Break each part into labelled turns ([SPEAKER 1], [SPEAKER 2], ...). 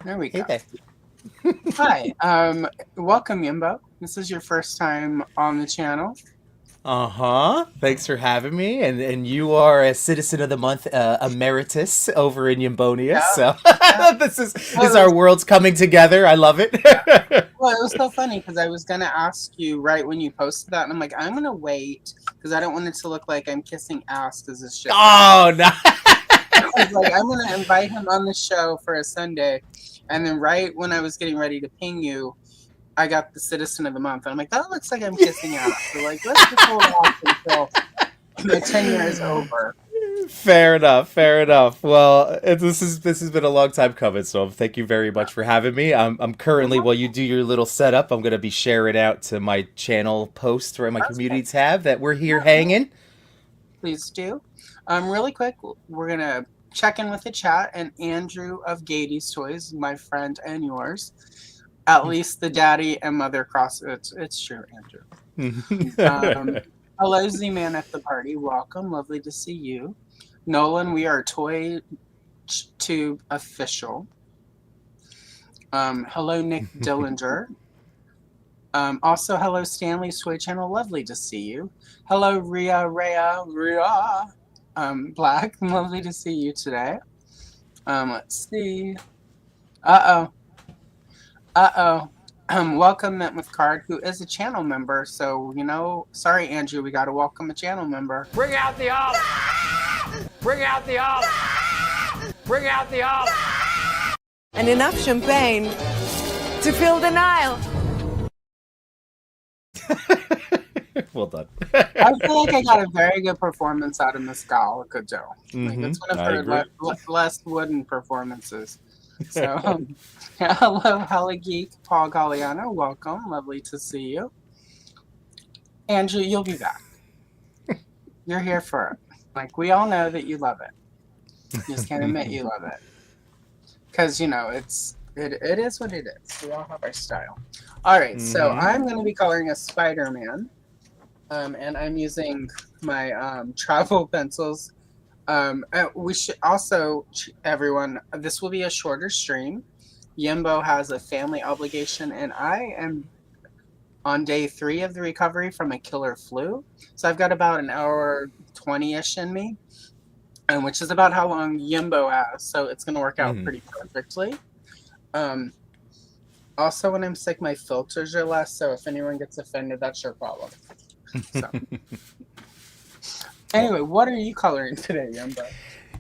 [SPEAKER 1] There we
[SPEAKER 2] Hey
[SPEAKER 1] go.
[SPEAKER 2] there.
[SPEAKER 1] Hi. Welcome, Yimbo. This is your first time on the channel.
[SPEAKER 2] Uh-huh. Thanks for having me. And you are a Citizen of the Month emeritus over in Yimbonia.
[SPEAKER 1] Yeah.
[SPEAKER 2] So
[SPEAKER 1] Yeah.
[SPEAKER 2] this is
[SPEAKER 1] Well,
[SPEAKER 2] our worlds coming together. I love it.
[SPEAKER 1] it was so funny because I was gonna ask you right when you posted that, and I'm like, I'm gonna wait because I don't want it to look like I'm kissing ass because it's just that.
[SPEAKER 2] Oh no.
[SPEAKER 1] I was like, I'm gonna invite him on the show for a Sunday, and then right when I was getting ready to ping you, I got the Citizen of the Month, and I'm like, that looks like I'm kissing ass. So like, let's just hold off until the 10 years over.
[SPEAKER 2] Fair enough. Fair enough. Well, this has been a long time coming, so thank you very
[SPEAKER 1] Yeah.
[SPEAKER 2] much for having me. I'm currently while you do your little setup, I'm gonna be sharing out to my channel post or my
[SPEAKER 1] That's
[SPEAKER 2] community
[SPEAKER 1] good.
[SPEAKER 2] tab that we're here
[SPEAKER 1] Yeah,
[SPEAKER 2] hanging.
[SPEAKER 1] please do. Really quick, we're gonna check in with the chat, and Andrew of Gady's Toys, my friend and yours, at least the daddy and mother cross. It's true, Andrew. Hello, Z-Man at the party. Welcome, lovely to see you. Nolan, we are Toy Tube official. Hello, Nick Dillinger. Also, hello, Stanley Sway Channel. Lovely to see you. Hello, Ria. Black. Lovely to see you today. Let's see. Uh oh. Welcome, Mint Card, who is a channel member. So, sorry, Andrew, we got to welcome a channel member.
[SPEAKER 3] Bring out the olive! Bring out the olive! Bring out the olive!
[SPEAKER 4] And enough champagne to fill the Nile.
[SPEAKER 2] Well done.
[SPEAKER 1] I feel like I got a very good performance out of Miss Galacado. Like, it's one of
[SPEAKER 2] I
[SPEAKER 1] her
[SPEAKER 2] agree.
[SPEAKER 1] less wooden performances. So, hello, Hella Geek, Paul Galliano. Welcome. Lovely to see you. Andrew, you'll be back. You're here for it. Like, we all know that you love it. You just can't admit you love it. Because, it is what it is. We all have our style. All right, so I'm going to be coloring a Spider-Man. And I'm using my travel pencils. We should also, everyone, this will be a shorter stream. Yimbo has a family obligation, and I am on day 3 of the recovery from a killer flu. So I've got about an hour 20-ish in me, which is about how long Yimbo has. So it's going to work out pretty perfectly. Also, when I'm sick, my filters are less. So if anyone gets offended, that's your problem. So. Anyway, what are you coloring today, Yimbo?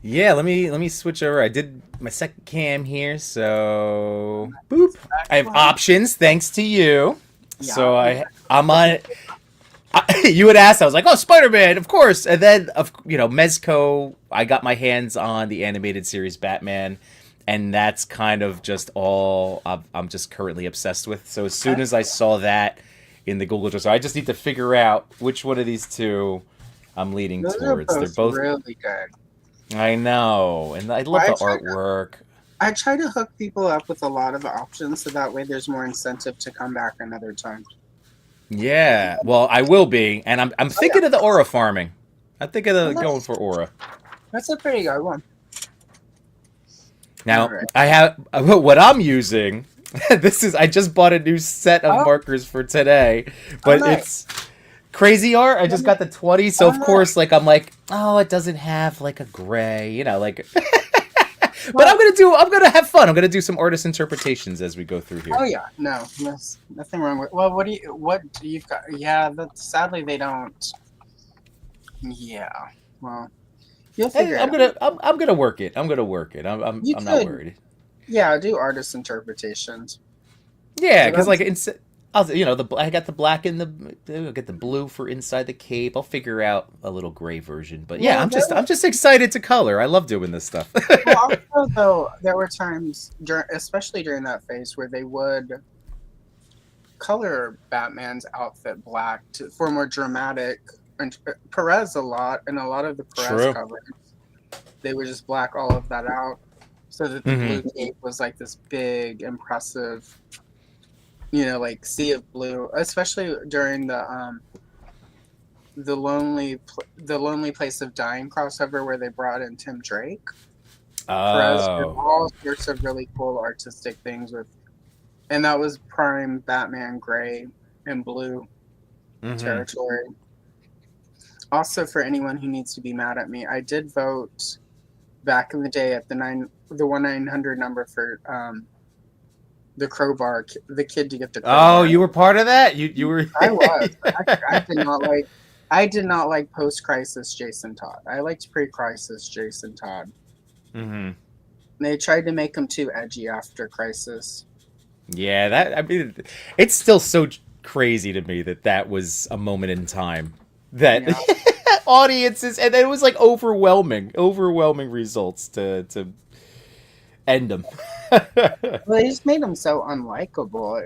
[SPEAKER 2] Yeah, let me switch over. I did my second cam here, so boop. I have options thanks to you.
[SPEAKER 1] Yeah.
[SPEAKER 2] So I'm on it. You had asked, I was like, oh, Spider-Man, of course. And then, Mezco, I got my hands on the animated series Batman, and that's kind of just all I'm just currently obsessed with. So as soon as I saw that in the Google Drive, so I just need to figure out which one of these two I'm leaning
[SPEAKER 1] Those
[SPEAKER 2] towards.
[SPEAKER 1] are
[SPEAKER 2] They're both
[SPEAKER 1] really good.
[SPEAKER 2] I know, and I love the artwork.
[SPEAKER 1] I try to hook people up with a lot of options, so that way there's more incentive to come back another time.
[SPEAKER 2] Yeah, well, I will be, and I'm thinking of the aura farming. I'm thinking of going for aura.
[SPEAKER 1] That's a pretty good one.
[SPEAKER 2] Now,
[SPEAKER 1] Right.
[SPEAKER 2] I have what I'm using. I just bought a new set of markers for today, but
[SPEAKER 1] nice.
[SPEAKER 2] it's crazy art. I just got the 20, so of course, I'm like, oh, it doesn't have like a gray, But I'm gonna have fun. I'm gonna do some artist interpretations as we go through here.
[SPEAKER 1] Oh yeah, no, nothing wrong with. Well, what do you've got? Yeah, sadly they don't. Yeah, well, you'll figure.
[SPEAKER 2] I'm gonna work it. I'm I'm not worried.
[SPEAKER 1] Yeah, do artist interpretations.
[SPEAKER 2] Yeah, because I got the black and I'll get the blue for inside the cape. I'll figure out a little gray version. But yeah, I'm just excited to color. I love doing this stuff.
[SPEAKER 1] Well, also, though, there were times, especially during that phase, where they would color Batman's outfit black for more dramatic. And Perez a lot, and a lot of the Perez covers, they would just black all of that out, so that the blue cape was like this big, impressive, sea of blue. Especially during the lonely place of dying crossover, where they brought in Tim Drake. Perez did
[SPEAKER 2] Oh.
[SPEAKER 1] all sorts of really cool artistic things with, and that was prime Batman gray and blue territory. Also, for anyone who needs to be mad at me, I did vote back in the day at the 1-900 number for the crowbar, the kid to get the crowbar.
[SPEAKER 2] Oh, you were part of that? You were.
[SPEAKER 1] I was. I did not like post-crisis Jason Todd. I liked pre-crisis Jason Todd.
[SPEAKER 2] Mm-hmm.
[SPEAKER 1] They tried to make him too edgy after Crisis.
[SPEAKER 2] Yeah, I mean, it's still so crazy to me that was a moment in time that audiences, and it was like overwhelming results to end them.
[SPEAKER 1] Well, they just made him so unlikable.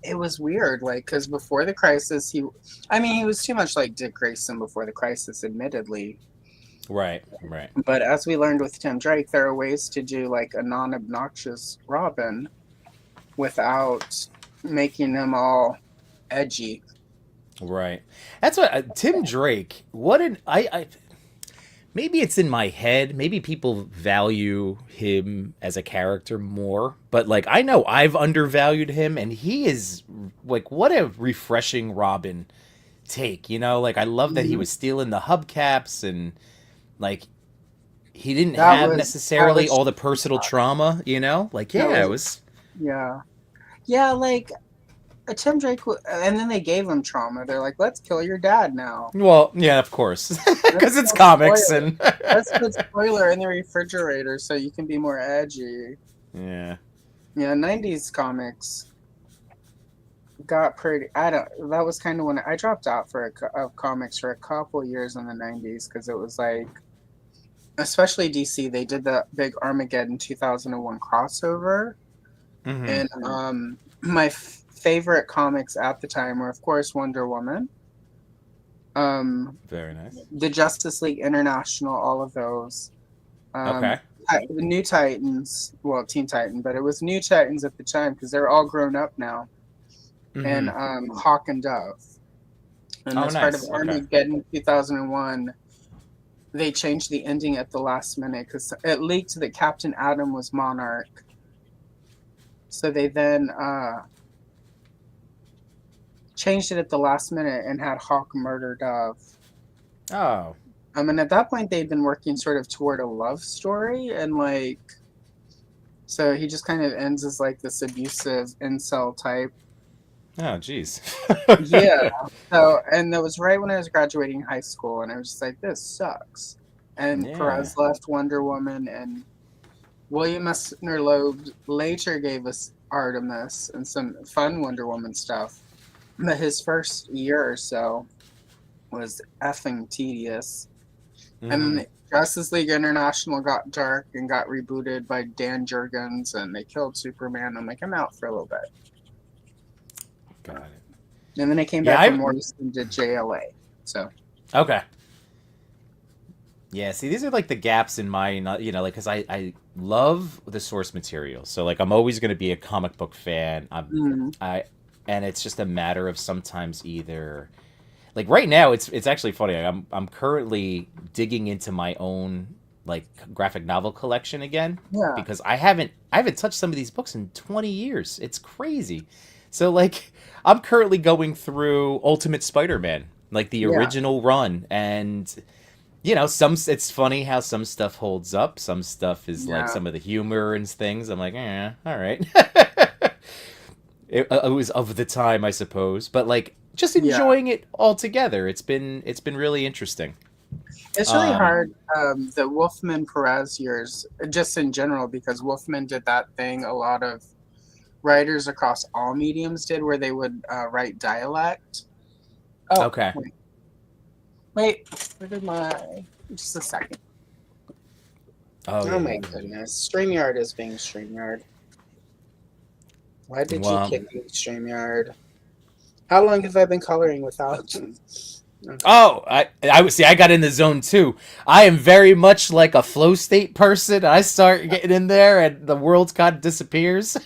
[SPEAKER 1] It was weird. Like, because before the Crisis, he was too much like Dick Grayson before the Crisis, admittedly.
[SPEAKER 2] Right.
[SPEAKER 1] But as we learned with Tim Drake, there are ways to do like a non-obnoxious Robin without making him all edgy.
[SPEAKER 2] Right. That's what Tim Drake. What an I. Maybe it's in my head. Maybe people value him as a character more. But like, I know I've undervalued him, and he is like, what a refreshing Robin take. You know, like I love that he was stealing the hubcaps and like he didn't have necessarily all the personal trauma. You know, like it was.
[SPEAKER 1] Yeah, like. Tim Drake, and then they gave him trauma. They're like, let's kill your dad now.
[SPEAKER 2] Well, yeah, of course. Because it's comics. And
[SPEAKER 1] let's put spoiler in the refrigerator so you can be more edgy.
[SPEAKER 2] Yeah.
[SPEAKER 1] Yeah, 90s comics got pretty... that was kind of when I dropped out of comics for a couple years in the 90s because it was like... Especially DC, they did the big Armageddon 2001 crossover. Mm-hmm. And my favorite comics at the time were, of course, Wonder Woman.
[SPEAKER 2] Very nice.
[SPEAKER 1] The Justice League International, all of those.
[SPEAKER 2] Okay.
[SPEAKER 1] The New Titans, well, Teen Titan, but it was New Titans at the time because they're all grown up now. Mm-hmm. And Hawk and Dove. And as part of Armageddon 2001, they changed the ending at the last minute because it leaked that Captain Atom was Monarch. So they then changed it at the last minute and had Hawk murder Dove.
[SPEAKER 2] Oh.
[SPEAKER 1] And at that point, they'd been working sort of toward a love story. And, like, so he just kind of ends as, like, this abusive incel type.
[SPEAKER 2] Oh, jeez.
[SPEAKER 1] Yeah. So, and that was right when I was graduating high school. And I was just like, this sucks. And Perez left Wonder Woman. And William Messner Loeb later gave us Artemis and some fun Wonder Woman stuff. But his first year or so was effing tedious. Mm-hmm. And then Justice League International got dark and got rebooted by Dan Jurgens, and they killed Superman. I'm like, I'm out for a little bit.
[SPEAKER 2] Got it.
[SPEAKER 1] And then they came back from Morrison to JLA. So.
[SPEAKER 2] Okay. Yeah, see, these are like the gaps in my, you know, like, because I love the source material. So, like, I'm always going to be a comic book fan. And it's just a matter of sometimes either, like right now, it's actually funny. I'm currently digging into my own like graphic novel collection again because I haven't touched some of these books in 20 years. It's crazy. So like I'm currently going through Ultimate Spider-Man, like the original run, and you know it's funny how some stuff holds up, some stuff is like some of the humor and things. I'm like, all right. It was of the time, I suppose, but like just enjoying it all together. It's been really interesting.
[SPEAKER 1] It's really hard the Wolfman Perez years, just in general, because Wolfman did that thing a lot of writers across all mediums did, where they would write dialect. Oh, okay. Wait, where did my? Just a second. Oh my goodness! StreamYard is being StreamYard. Why did you kick me, StreamYard? How long have I been coloring without? Okay.
[SPEAKER 2] Oh, I see. I got in the zone too. I am very much like a flow state person. I start getting in there, and the world kind of disappears.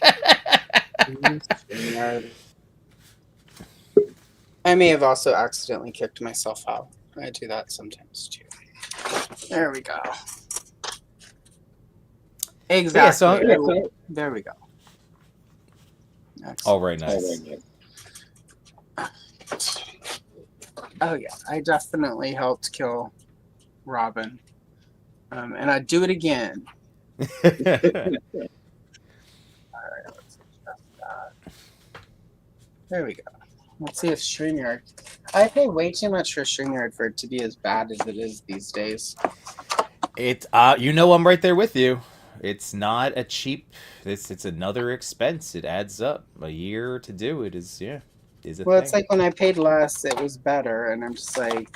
[SPEAKER 1] I may have also accidentally kicked myself out. I do that sometimes too. There we go. Exactly.
[SPEAKER 2] Yeah, so
[SPEAKER 1] There we go. Excellent.
[SPEAKER 2] all right, nice.
[SPEAKER 1] Oh yeah, I definitely helped kill Robin, and I'd do it again. All right, let's adjust that. There we go. Let's see if StreamYard. I pay way too much for StreamYard for it to be as bad as it is these days.
[SPEAKER 2] You know, I'm right there with you. It's not a cheap. It's another expense. It adds up. A year to do it is is a
[SPEAKER 1] Well,
[SPEAKER 2] thing.
[SPEAKER 1] it's like when I paid less, it was better, and I'm just like,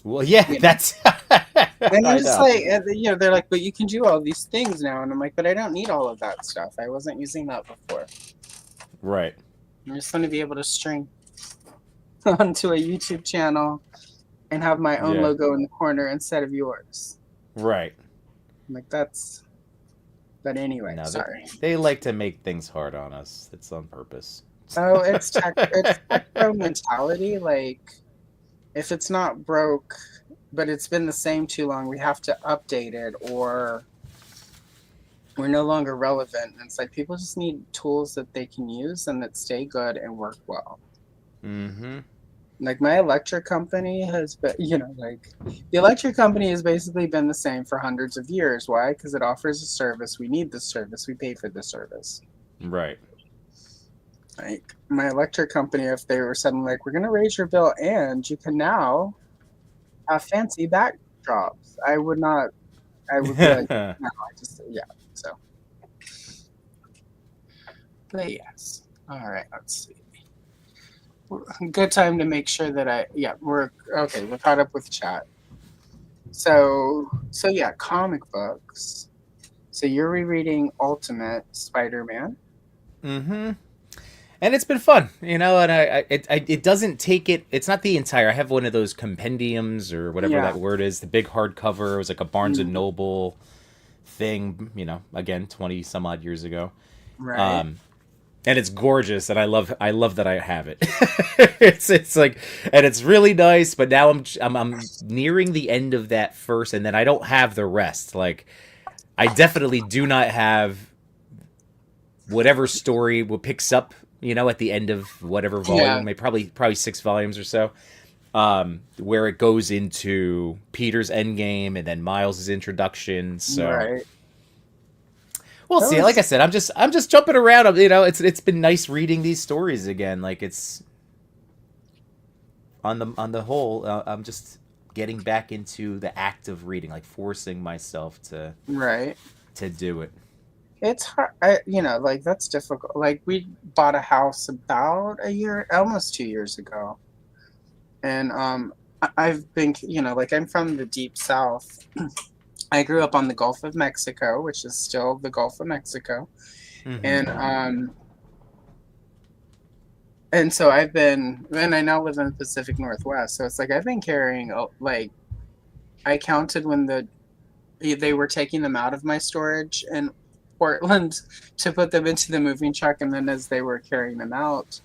[SPEAKER 2] Well, yeah,
[SPEAKER 1] you know.
[SPEAKER 2] that's.
[SPEAKER 1] And
[SPEAKER 2] I
[SPEAKER 1] I'm just
[SPEAKER 2] know.
[SPEAKER 1] like, they're like, but you can do all these things now, and I'm like, but I don't need all of that stuff. I wasn't using that before.
[SPEAKER 2] Right.
[SPEAKER 1] I just want to be able to stream onto a YouTube channel and have my own
[SPEAKER 2] Yeah.
[SPEAKER 1] logo in the corner instead of yours.
[SPEAKER 2] Right.
[SPEAKER 1] I'm like, that's. But anyway,
[SPEAKER 2] No,
[SPEAKER 1] sorry.
[SPEAKER 2] they like to make things hard on us. It's on purpose.
[SPEAKER 1] Oh, it's tech pro mentality. Like, if it's not broke, but it's been the same too long, we have to update it, or we're no longer relevant. And it's like people just need tools that they can use and that stay good and work well.
[SPEAKER 2] Mm-hmm.
[SPEAKER 1] Like my electric company has been, like the electric company has basically been the same for hundreds of years. Why? Because it offers a service. We need the service. We pay for the service.
[SPEAKER 2] Right.
[SPEAKER 1] Like my electric company, if they were suddenly like, we're going to raise your bill and you can now have fancy backdrops, I would not, I would be like, no, so. But yes. All right, let's see. Good time to make sure that we're okay. We're caught up with chat. So yeah, comic books. So you're rereading Ultimate Spider-Man.
[SPEAKER 2] Mm-hmm. And it's been fun, and it doesn't take it. It's not the entire. I have one of those compendiums or whatever that word is. The big hardcover. It was like a Barnes and Noble thing. Again, 20 some odd years ago.
[SPEAKER 1] Right.
[SPEAKER 2] And it's gorgeous, and I love that I have it. it's like, and it's really nice. But now I'm nearing the end of that first, and then I don't have the rest. Like, I definitely do not have whatever story picks up. At the end of whatever volume, probably 6 volumes or so, where it goes into Peter's endgame and then Miles's introduction. So. Right. We'll see. Like I said, I'm just jumping around. It's been nice reading these stories again. Like it's on the whole, I'm just getting back into the act of reading, like forcing myself to do it.
[SPEAKER 1] It's hard, like that's difficult. Like we bought a house about almost 2 years ago, and I've been, like I'm from the deep South. I grew up on the Gulf of Mexico, which is still the Gulf of Mexico. Mm-hmm. And so I now live in the Pacific Northwest. So it's like I've been carrying, like, I counted when they were taking them out of my storage in Portland to put them into the moving truck. And then as they were carrying them out,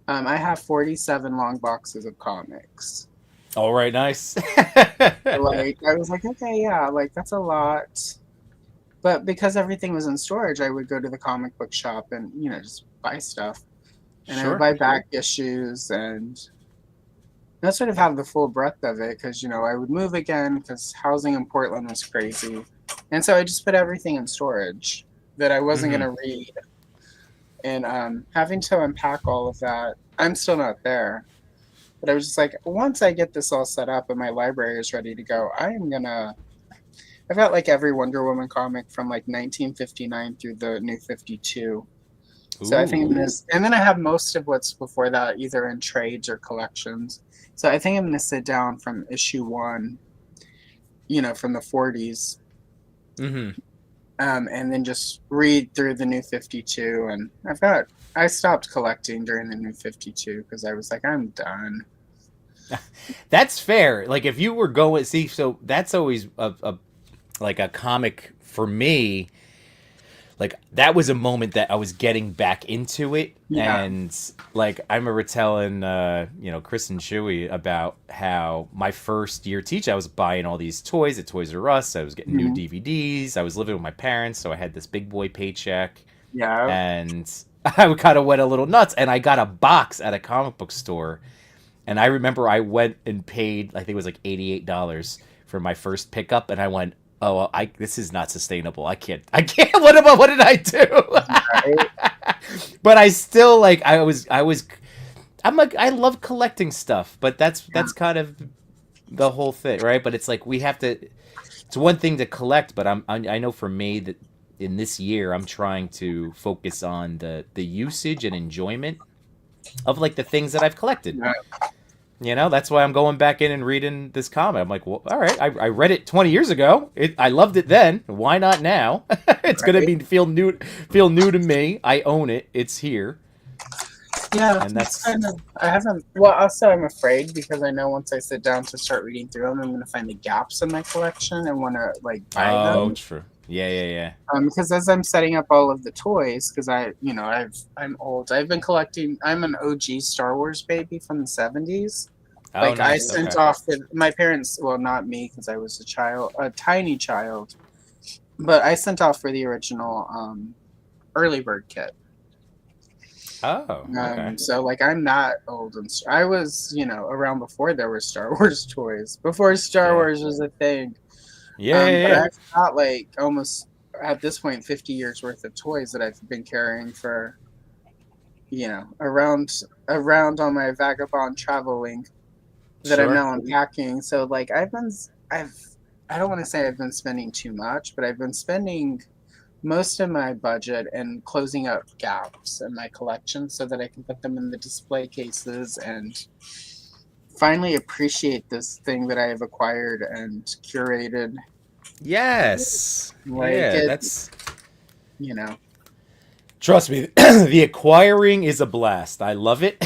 [SPEAKER 1] I have 47 long boxes of comics.
[SPEAKER 2] All right, nice.
[SPEAKER 1] Like I was like, okay, yeah, like that's a lot. But because everything was in storage, I would go to the comic book shop and just buy stuff, and I would buy back issues, and that's sort of have the full breadth of it. Because I would move again because housing in Portland was crazy, and so I just put everything in storage that I wasn't going to read, and having to unpack all of that. I'm still not there. But I was just like, once I get this all set up and my library is ready to go, I've got like every Wonder Woman comic from like 1959 through the New 52. So I think and then I have most of what's before that either in trades or collections. So I think I'm going to sit down from issue 1, from the 40s. Mm-hmm. And then just read through the New 52. And I stopped collecting during the New 52 because I was like, I'm done.
[SPEAKER 2] That's fair. Like if you were going, so that's always like a comic for me. like that was a moment that I was getting back into it.
[SPEAKER 1] Yeah.
[SPEAKER 2] And like I remember telling Chris and Chewy about how my first year teaching, I was buying all these toys at Toys R Us. I was getting new DVDs. I was living with my parents, so I had this big boy paycheck.
[SPEAKER 1] Yeah.
[SPEAKER 2] And I kind of went a little nuts, and I got a box at a comic book store. And I remember I went and paid, I think it was like $88 for my first pickup, and I went, oh, well, this is not sustainable. I can't. What did I do?
[SPEAKER 1] Right.
[SPEAKER 2] But I still like. I'm like, I love collecting stuff, but that's kind of the whole thing, right? But it's like we have to. It's one thing to collect, but I know for me that in this year I'm trying to focus on the usage and enjoyment of like the things that I've collected.
[SPEAKER 1] Yeah.
[SPEAKER 2] That's why I'm going back in and reading this comic. I'm like, well, all right, I read it 20 years ago. I loved it then. Why not now? It's gonna feel new to me. I own it. It's here.
[SPEAKER 1] Yeah,
[SPEAKER 2] And that's
[SPEAKER 1] kind of. I haven't. Well, also I'm afraid because I know once I sit down to start reading through them, I'm going to find the gaps in my collection and want to like buy them.
[SPEAKER 2] Oh, true. Yeah.
[SPEAKER 1] Because as I'm setting up all of the toys, because I'm old. I've been collecting. I'm an OG Star Wars baby from the '70s.
[SPEAKER 2] Oh,
[SPEAKER 1] Like
[SPEAKER 2] nice.
[SPEAKER 1] I sent
[SPEAKER 2] Okay.
[SPEAKER 1] off with my parents. Well, not me because I was a tiny child, but I sent off for the original early bird kit.
[SPEAKER 2] Oh, okay.
[SPEAKER 1] So like I'm not old, and I was around before there were Star Wars toys, before Star
[SPEAKER 2] Yeah.
[SPEAKER 1] Wars was a thing.
[SPEAKER 2] Yeah.
[SPEAKER 1] But I've got like almost at this point 50 years worth of toys that I've been carrying for around on my vagabond traveling that I'm
[SPEAKER 2] Sure.
[SPEAKER 1] now unpacking. So like I don't want to say I've been spending too much, but I've been spending most of my budget and closing up gaps in my collection so that I can put them in the display cases and finally appreciate this thing that I have acquired and curated.
[SPEAKER 2] Yes.
[SPEAKER 1] Like
[SPEAKER 2] Yeah, that's. Trust me, the acquiring is a blast. I love it.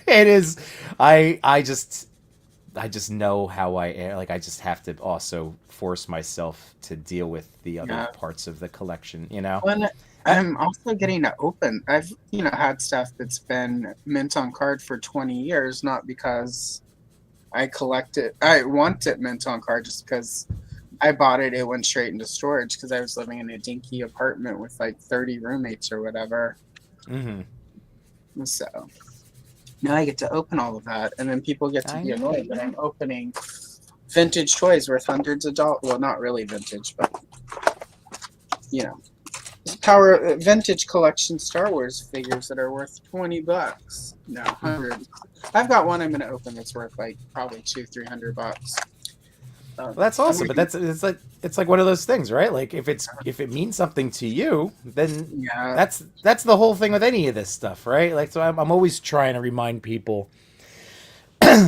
[SPEAKER 2] It is. I just know how I am. Like I just have to also force myself to deal with the other parts of the collection.
[SPEAKER 1] Well, I'm also getting to open. I've had stuff that's been mint on card for 20 years, not because I collect it. I want it mint on card just because I bought it. It went straight into storage because I was living in a dinky apartment with like 30 roommates or whatever.
[SPEAKER 2] Mm-hmm.
[SPEAKER 1] So now I get to open all of that, and then people get to be annoyed that I'm opening vintage toys worth hundreds of dollars. Well, not really vintage, but vintage collection Star Wars figures that are worth $20. No, 100. I've got one I'm going to open that's worth like probably $200-300.
[SPEAKER 2] Well, that's awesome, but it's like one of those things, right? Like if it means something to you, then that's the whole thing with any of this stuff, right? Like so, I'm always trying to remind people,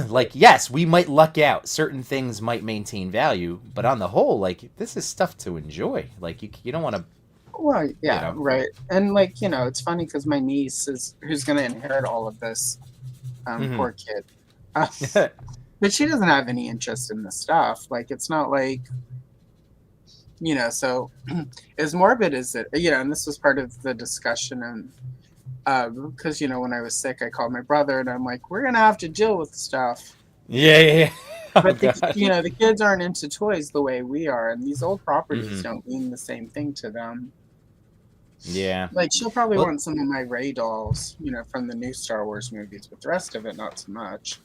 [SPEAKER 2] like yes, we might luck out. Certain things might maintain value, but on the whole, like this is stuff to enjoy. Like you don't want to.
[SPEAKER 1] Well, yeah, right. And like it's funny because my niece who's going to inherit all of this. Poor kid. But she doesn't have any interest in this stuff. Like, it's not like, so as morbid as it, and this was part of the discussion. And because, when I was sick, I called my brother and I'm like, we're going to have to deal with stuff.
[SPEAKER 2] Yeah.
[SPEAKER 1] But, the kids aren't into toys the way we are. And these old properties don't mean the same thing to them.
[SPEAKER 2] Yeah.
[SPEAKER 1] Like, she'll probably want some of my Rey dolls, from the new Star Wars movies, but the rest of it, not so much.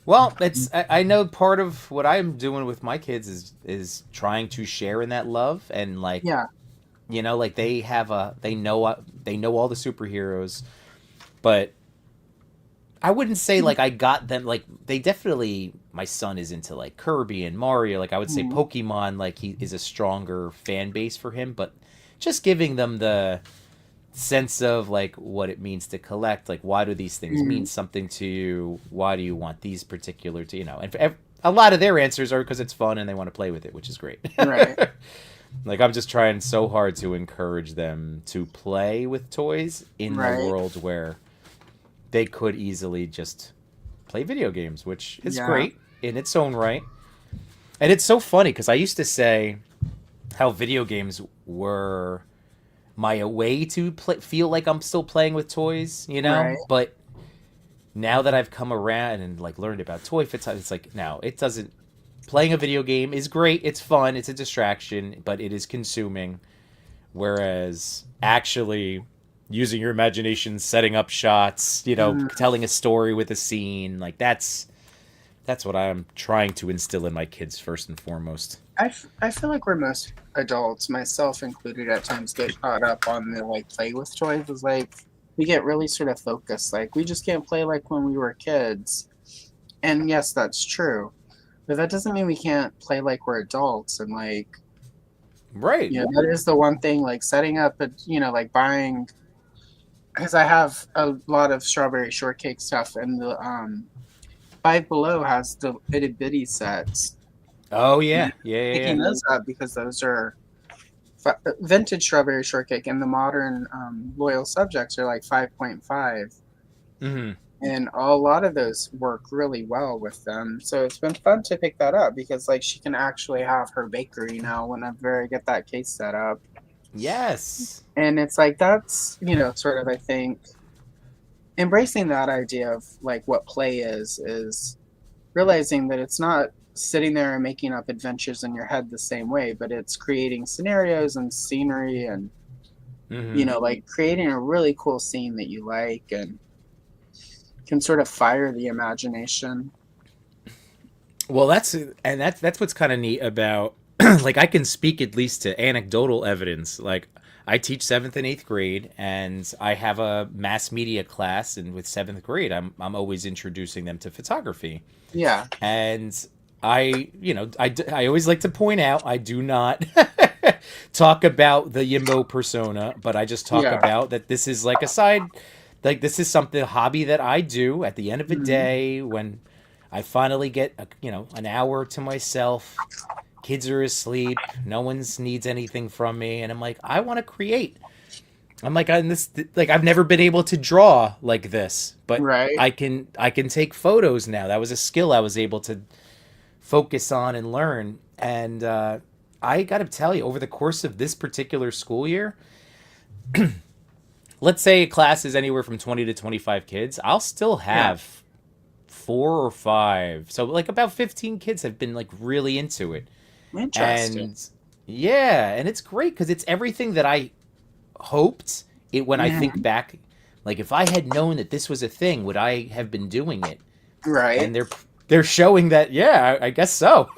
[SPEAKER 2] Well, I know part of what I'm doing with my kids is trying to share in that love and like like they know all the superheroes, but I wouldn't say like I got them like they definitely my son is into like Kirby and Mario, like I would say Pokemon like he is a stronger fan base for him, but just giving them the sense of like what it means to collect, like why do these things mean something to you, why do you want these particular to and a lot of their answers are because it's fun and they want to play with it, which is great.
[SPEAKER 1] Right.
[SPEAKER 2] Like I'm just trying so hard to encourage them to play with toys in the world where they could easily just play video games, which is great in its own right. And it's so funny because I used to say how video games were my way to feel like I'm still playing with toys, you know?
[SPEAKER 1] Right.
[SPEAKER 2] But now that I've come around and like learned about toy fits, it's like now it doesn't. Playing a video game is great. It's fun. It's a distraction, but it is consuming. Whereas actually using your imagination, setting up shots, you know, telling a story with a scene, like that's what I'm trying to instill in my kids first and foremost.
[SPEAKER 1] I feel like we're most adults, myself included, at times get caught up on the like play with toys. It's like we get really sort of focused. Like we just can't play like when we were kids. And yes, that's true. But that doesn't mean we can't play like we're adults. And like,
[SPEAKER 2] Right.
[SPEAKER 1] you know, that is the one thing, like setting up a, you know, like buying, because I have a lot of strawberry shortcake stuff, and the Five Below has the itty bitty sets.
[SPEAKER 2] Oh yeah. Yeah.
[SPEAKER 1] Picking those up because those are vintage strawberry shortcake, and the modern loyal subjects are like 5.5.
[SPEAKER 2] Mm-hmm.
[SPEAKER 1] And a lot of those work really well with them. So it's been fun to pick that up because like she can actually have her bakery now whenever I get that case set up.
[SPEAKER 2] Yes.
[SPEAKER 1] And it's like that's, you know, sort of I think embracing that idea of like what play is realizing that it's not sitting there and making up adventures in your head the same way, but it's creating scenarios and scenery and you know, like creating a really cool scene that you like and can sort of fire the imagination.
[SPEAKER 2] Well, that's what's kind of neat about like I can speak at least to anecdotal evidence. Like I teach 7th and 8th grade, and I have a mass media class, and with 7th grade, I'm always introducing them to photography.
[SPEAKER 1] Yeah.
[SPEAKER 2] And I always like to point out I do not talk about the Yimbo persona, but I just talk about that this is like a side. Like this is a hobby that I do at the end of the day when I finally get an hour to myself. Kids are asleep. No one needs anything from me, and I'm like, I want to create. I'm like, I've never been able to draw like this, but I can take photos now. That was a skill I was able to focus on and learn. And I got to tell you, over the course of this particular school year. Let's say a class is anywhere from 20 to 25 kids. I'll still have 4 or 5. So like about 15 kids have been like really into it.
[SPEAKER 1] Interesting.
[SPEAKER 2] And it's great because it's everything that I hoped it when I think back. Like if I had known that this was a thing, would I have been doing it?
[SPEAKER 1] Right.
[SPEAKER 2] And they're showing that, I guess so.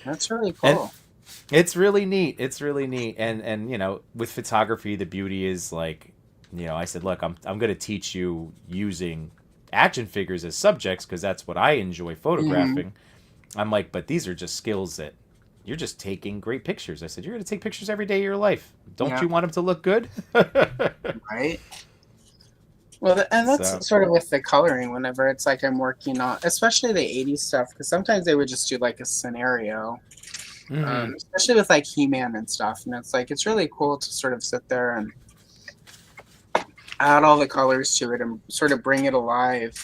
[SPEAKER 1] That's really cool.
[SPEAKER 2] It's really neat. And with photography, the beauty is like, I said, look, I'm going to teach you using action figures as subjects because that's what I enjoy photographing. I'm like, but these are just skills that you're just taking great pictures. I said, you're going to take pictures every day of your life. Don't you want them to look good?
[SPEAKER 1] Right. Well, and that's sort of with the coloring whenever it's like I'm working on, especially the 80s stuff, because sometimes they would just do like a scenario. Especially with like He-Man and stuff, and it's like it's really cool to sort of sit there and add all the colors to it and sort of bring it alive.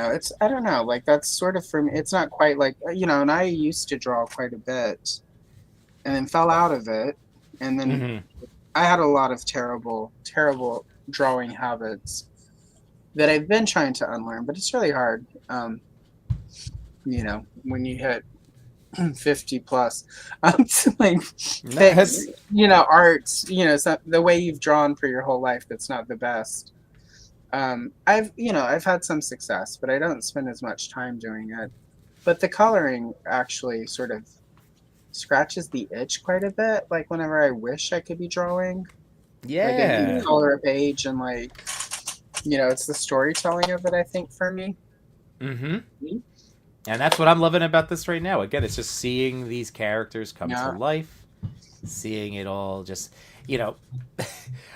[SPEAKER 1] It's I don't know, like that's sort of for me. It's not quite like and I used to draw quite a bit, and then fell out of it, and then I had a lot of terrible drawing habits that I've been trying to unlearn, but it's really hard. When you hit 50 plus, like things, arts, the way you've drawn for your whole life, that's not the best. I've had some success, but I don't spend as much time doing it. But the coloring actually sort of scratches the itch quite a bit. Like whenever I wish I could be drawing, like I color a page and it's the storytelling of it. I think for me.
[SPEAKER 2] And that's what I'm loving about this right now. Again, it's just seeing these characters come to life, seeing it all just,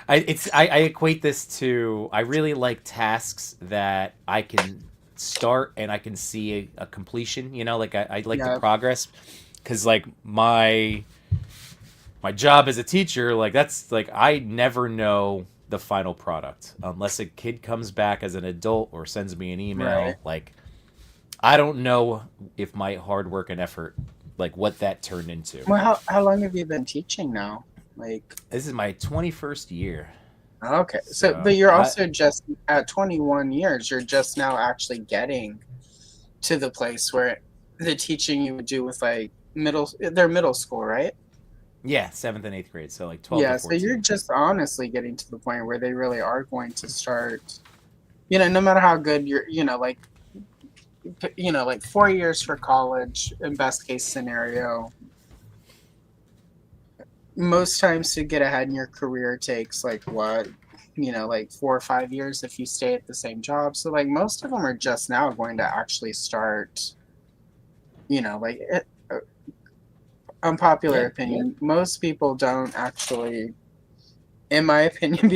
[SPEAKER 2] I equate this to, I really like tasks that I can start and I can see a completion, like I like the progress, because like my job as a teacher, like that's like, I never know the final product unless a kid comes back as an adult or sends me an email. Like, I don't know if my hard work and effort, like what that turned into.
[SPEAKER 1] Well, how long have you been teaching now? Like,
[SPEAKER 2] This is my 21st year.
[SPEAKER 1] okay. So,
[SPEAKER 2] So
[SPEAKER 1] but you're
[SPEAKER 2] I,
[SPEAKER 1] also just at 21 years, you're just now actually getting to the place where the teaching you would do with like they're middle school, right?
[SPEAKER 2] yeah, 7th and 8th grade. So like 12 to
[SPEAKER 1] Yeah. So you're
[SPEAKER 2] 14.
[SPEAKER 1] just honestly getting to the point where they really are going to start, no matter how good you're, like 4 years for college in best case scenario. Most times to get ahead in your career takes like what, like 4 or 5 years if you stay at the same job. So like most of them are just now going to actually start, like unpopular
[SPEAKER 2] Yeah.
[SPEAKER 1] opinion. Most people don't actually, in my opinion,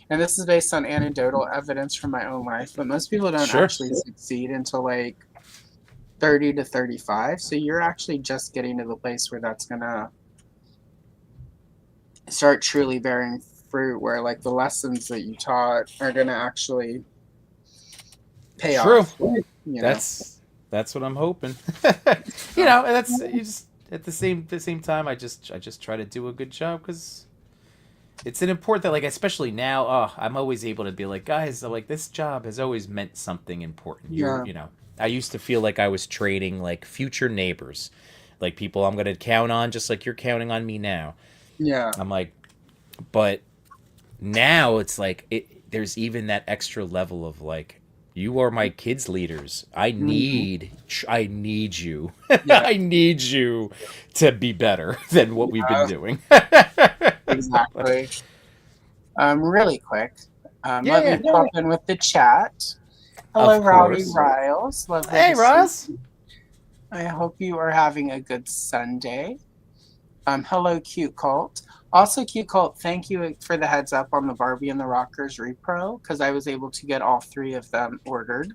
[SPEAKER 1] and this is based on anecdotal evidence from my own life, but most people don't
[SPEAKER 2] Sure.
[SPEAKER 1] actually succeed until like 30 to 35. So you're actually just getting to the place where that's gonna start truly bearing fruit, where like the lessons that you taught are gonna actually pay
[SPEAKER 2] True.
[SPEAKER 1] off.
[SPEAKER 2] That's what I'm hoping. And that's you just at the same time. I just try to do a good job because it's an important that like especially now. I'm always able to be like guys. Like this job has always meant something important.
[SPEAKER 1] Yeah.
[SPEAKER 2] I used to feel like I was training like future neighbors, like people I'm gonna count on, just like you're counting on me now.
[SPEAKER 1] Yeah.
[SPEAKER 2] I'm like, but now it's like there's even that extra level of like you are my kids leaders. I need you.
[SPEAKER 1] Yeah.
[SPEAKER 2] I need you to be better than what we've been doing.
[SPEAKER 1] Exactly. Really quick. Let
[SPEAKER 2] Yeah.
[SPEAKER 1] me pop in with the chat. Hello,
[SPEAKER 2] Of
[SPEAKER 1] Rowdy
[SPEAKER 2] course.
[SPEAKER 1] Riles. Lovely
[SPEAKER 2] Hey
[SPEAKER 1] to see
[SPEAKER 2] Ross.
[SPEAKER 1] you. I hope you are having a good Sunday. Hello, Cute Cult. Also, Cute Cult, thank you for the heads up on the Barbie and the Rockers repro, because I was able to get all 3 of them ordered.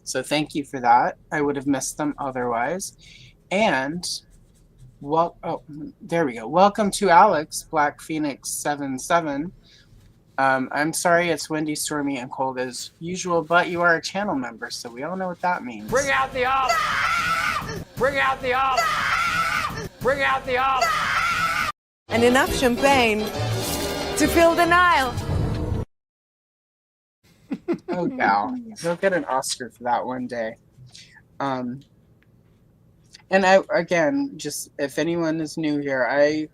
[SPEAKER 1] So thank you for that. I would have missed them otherwise. And, there we go. Welcome to Alex, Black Phoenix 77. I'm sorry it's windy, stormy, and cold as usual, but you are a channel member, so we all know what that means.
[SPEAKER 3] Bring out the off. Bring out the off. Bring out the off.
[SPEAKER 4] And enough champagne to fill the Nile.
[SPEAKER 1] Oh, gal. You'll get an Oscar for that one day. And just if anyone is new here, I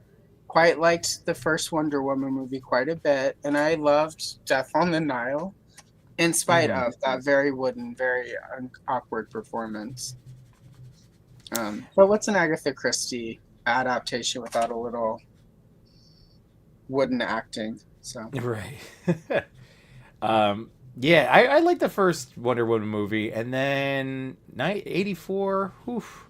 [SPEAKER 1] quite liked the first Wonder Woman movie quite a bit, and I loved Death on the Nile, in spite of that very wooden, very awkward performance. But what's an Agatha Christie adaptation without a little wooden acting? So
[SPEAKER 2] Right. Yeah, I like the first Wonder Woman movie, and then 84. Oof.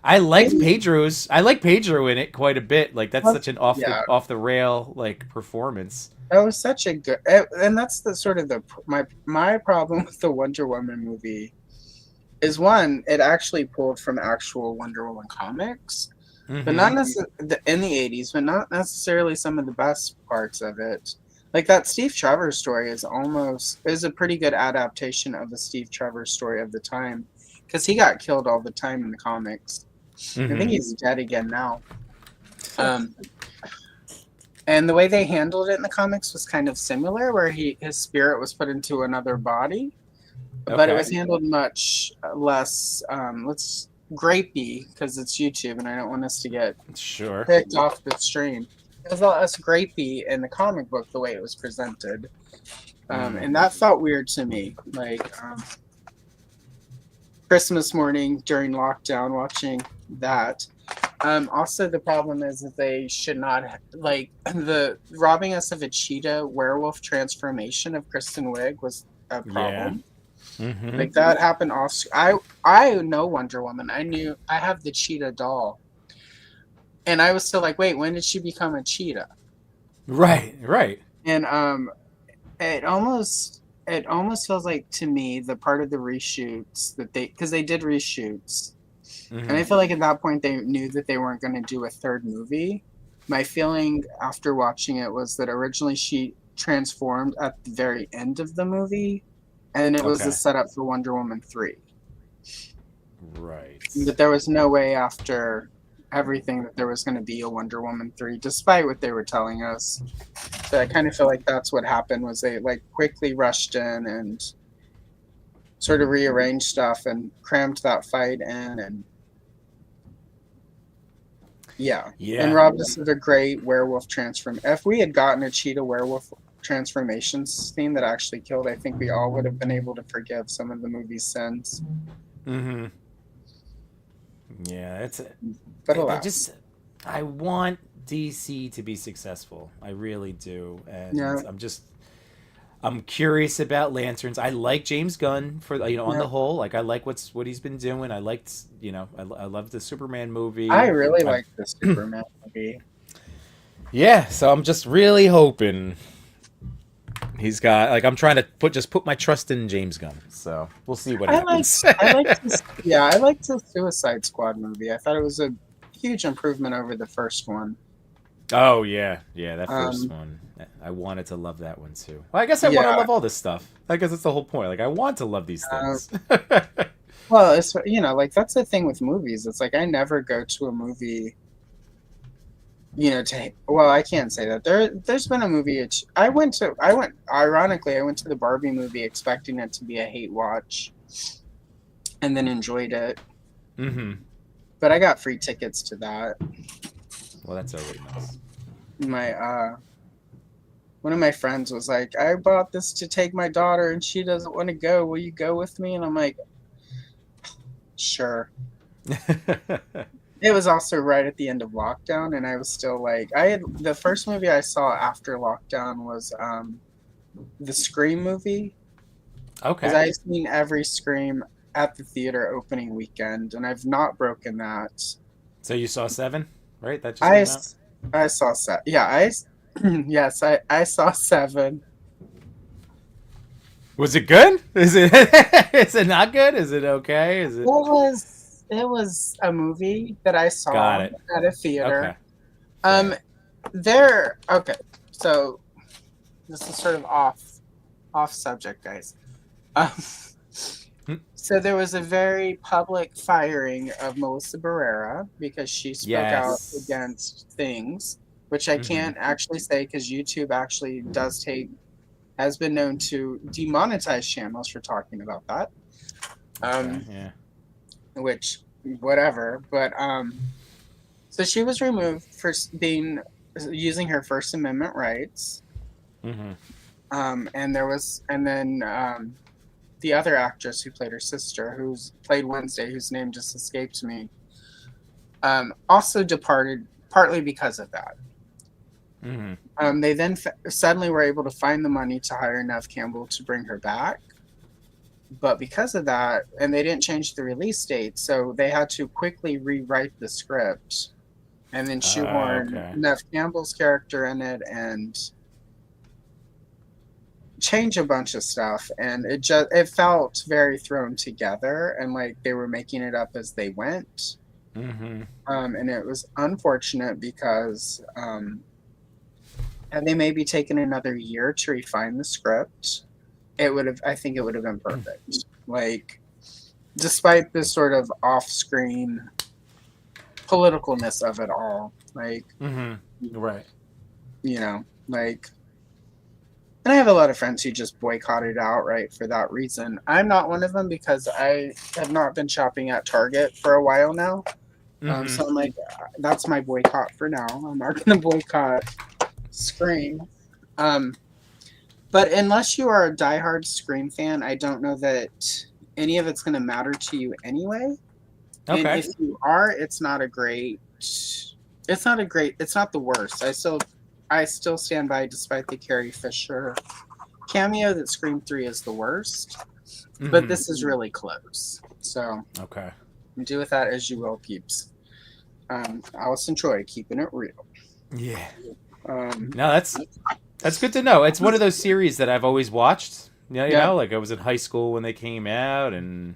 [SPEAKER 2] I liked Pedro's. I like Pedro in it quite a bit. Like that's such an off the rail like performance.
[SPEAKER 1] That was such a good, and that's the sort of my problem with the Wonder Woman movie is one, it actually pulled from actual Wonder Woman comics, but not necessarily in the 80s, but not necessarily some of the best parts of it. Like that Steve Trevor story is a pretty good adaptation of the Steve Trevor story of the time, because he got killed all the time in the comics. I think he's dead again now. And the way they handled it in the comics was kind of similar, where his spirit was put into another body, but it was handled much less grapey, because it's YouTube and I don't want us to get picked off the stream. It was a lot less grapey in the comic book the way it was presented, and that felt weird to me. Like Christmas morning during lockdown, watching that. Also, the problem is that they should not the robbing us of a cheetah werewolf transformation of Kristen Wiig was a problem. Like that happened off. I know Wonder Woman. I have the cheetah doll, and I was still like, wait, when did she become a cheetah?
[SPEAKER 2] Right.
[SPEAKER 1] And it almost feels like to me the part of the reshoots because they did reshoots, and I feel like at that point they knew that they weren't going to do a third movie. My feeling after watching it was that originally she transformed at the very end of the movie, and it was the setup for Wonder Woman 3.
[SPEAKER 2] Right.
[SPEAKER 1] But there was no way after everything that there was going to be a Wonder Woman 3, despite what they were telling us. So I kind of feel like that's what happened, was they like quickly rushed in and sort of rearranged stuff and crammed that fight in, and yeah. And robbed us of a great werewolf transform. If we had gotten a cheetah werewolf transformation scene that actually killed, I think we all would have been able to forgive some of the movie's sins.
[SPEAKER 2] Mm-hmm. Yeah,
[SPEAKER 1] but alas.
[SPEAKER 2] I want DC to be successful. I really do, and I'm curious about Lanterns. I like James Gunn for on the whole. Like I like what he's been doing. I liked I love the Superman movie.
[SPEAKER 1] I really like the Superman movie.
[SPEAKER 2] Yeah, so I'm just really hoping he's got I'm trying to put my trust in James Gunn. So we'll see what happens.
[SPEAKER 1] I liked the Suicide Squad movie. I thought it was a huge improvement over the first one.
[SPEAKER 2] Oh yeah, that first one. I wanted to love that one too. Well, I guess I want to love all this stuff. I guess that's the whole point. Like I want to love these things.
[SPEAKER 1] Well, it's that's the thing with movies. It's like I never go to a movie. I can't say that. There's been a movie ironically, I went to the Barbie movie expecting it to be a hate watch and then enjoyed it.
[SPEAKER 2] Mm-hmm.
[SPEAKER 1] But I got free tickets to that.
[SPEAKER 2] Well, that's already nice.
[SPEAKER 1] One of my friends was like, I bought this to take my daughter and she doesn't want to go. Will you go with me? And I'm like, sure. It was also right at the end of lockdown, and I was still like, the first movie I saw after lockdown was the Scream movie.
[SPEAKER 2] Okay.
[SPEAKER 1] Because I've seen every Scream at the theater opening weekend, and I've not broken that.
[SPEAKER 2] So you saw 7, right? That just came out?
[SPEAKER 1] I saw 7. Yeah, yes, I saw 7.
[SPEAKER 2] Was it good? Is it is it not good? Is it okay? Is it?
[SPEAKER 1] It was a movie that I saw at a theater.
[SPEAKER 2] Okay.
[SPEAKER 1] Okay. So this is sort of off subject, guys. So there was a very public firing of Melissa Barrera because she spoke out against things, which I can't actually say because YouTube actually has been known to demonetize channels for talking about that. Which, whatever. But so she was removed for using her First Amendment rights. And then the other actress who played her sister, who's played Wednesday, whose name just escaped me, also departed partly because of that. They then suddenly were able to find the money to hire Neve Campbell to bring her back. But because of that, and they didn't change the release date, so they had to quickly rewrite the script and then shoehorn Neve Campbell's character in it and change a bunch of stuff. And it felt very thrown together and like they were making it up as they went. And it was unfortunate because had they maybe taken another year to refine the script, I think it would have been perfect. Like, despite this sort of off-screen politicalness of it all, like,
[SPEAKER 2] right,
[SPEAKER 1] like, and I have a lot of friends who just boycotted outright for that reason. I'm not one of them because I have not been shopping at Target for a while now. So I'm like, that's my boycott for now. I'm not going to boycott Scream. But unless you are a diehard Scream fan, I don't know that any of it's going to matter to you anyway. And if you are, it's not the worst. I still stand by, despite the Carrie Fisher cameo, that Scream 3 is the worst. But this is really close. So do with that as you will, peeps. Allison Troy, keeping it real.
[SPEAKER 2] Yeah. No, that's good to know. It's one of those series that I've always watched. You know, like I was in high school when they came out, and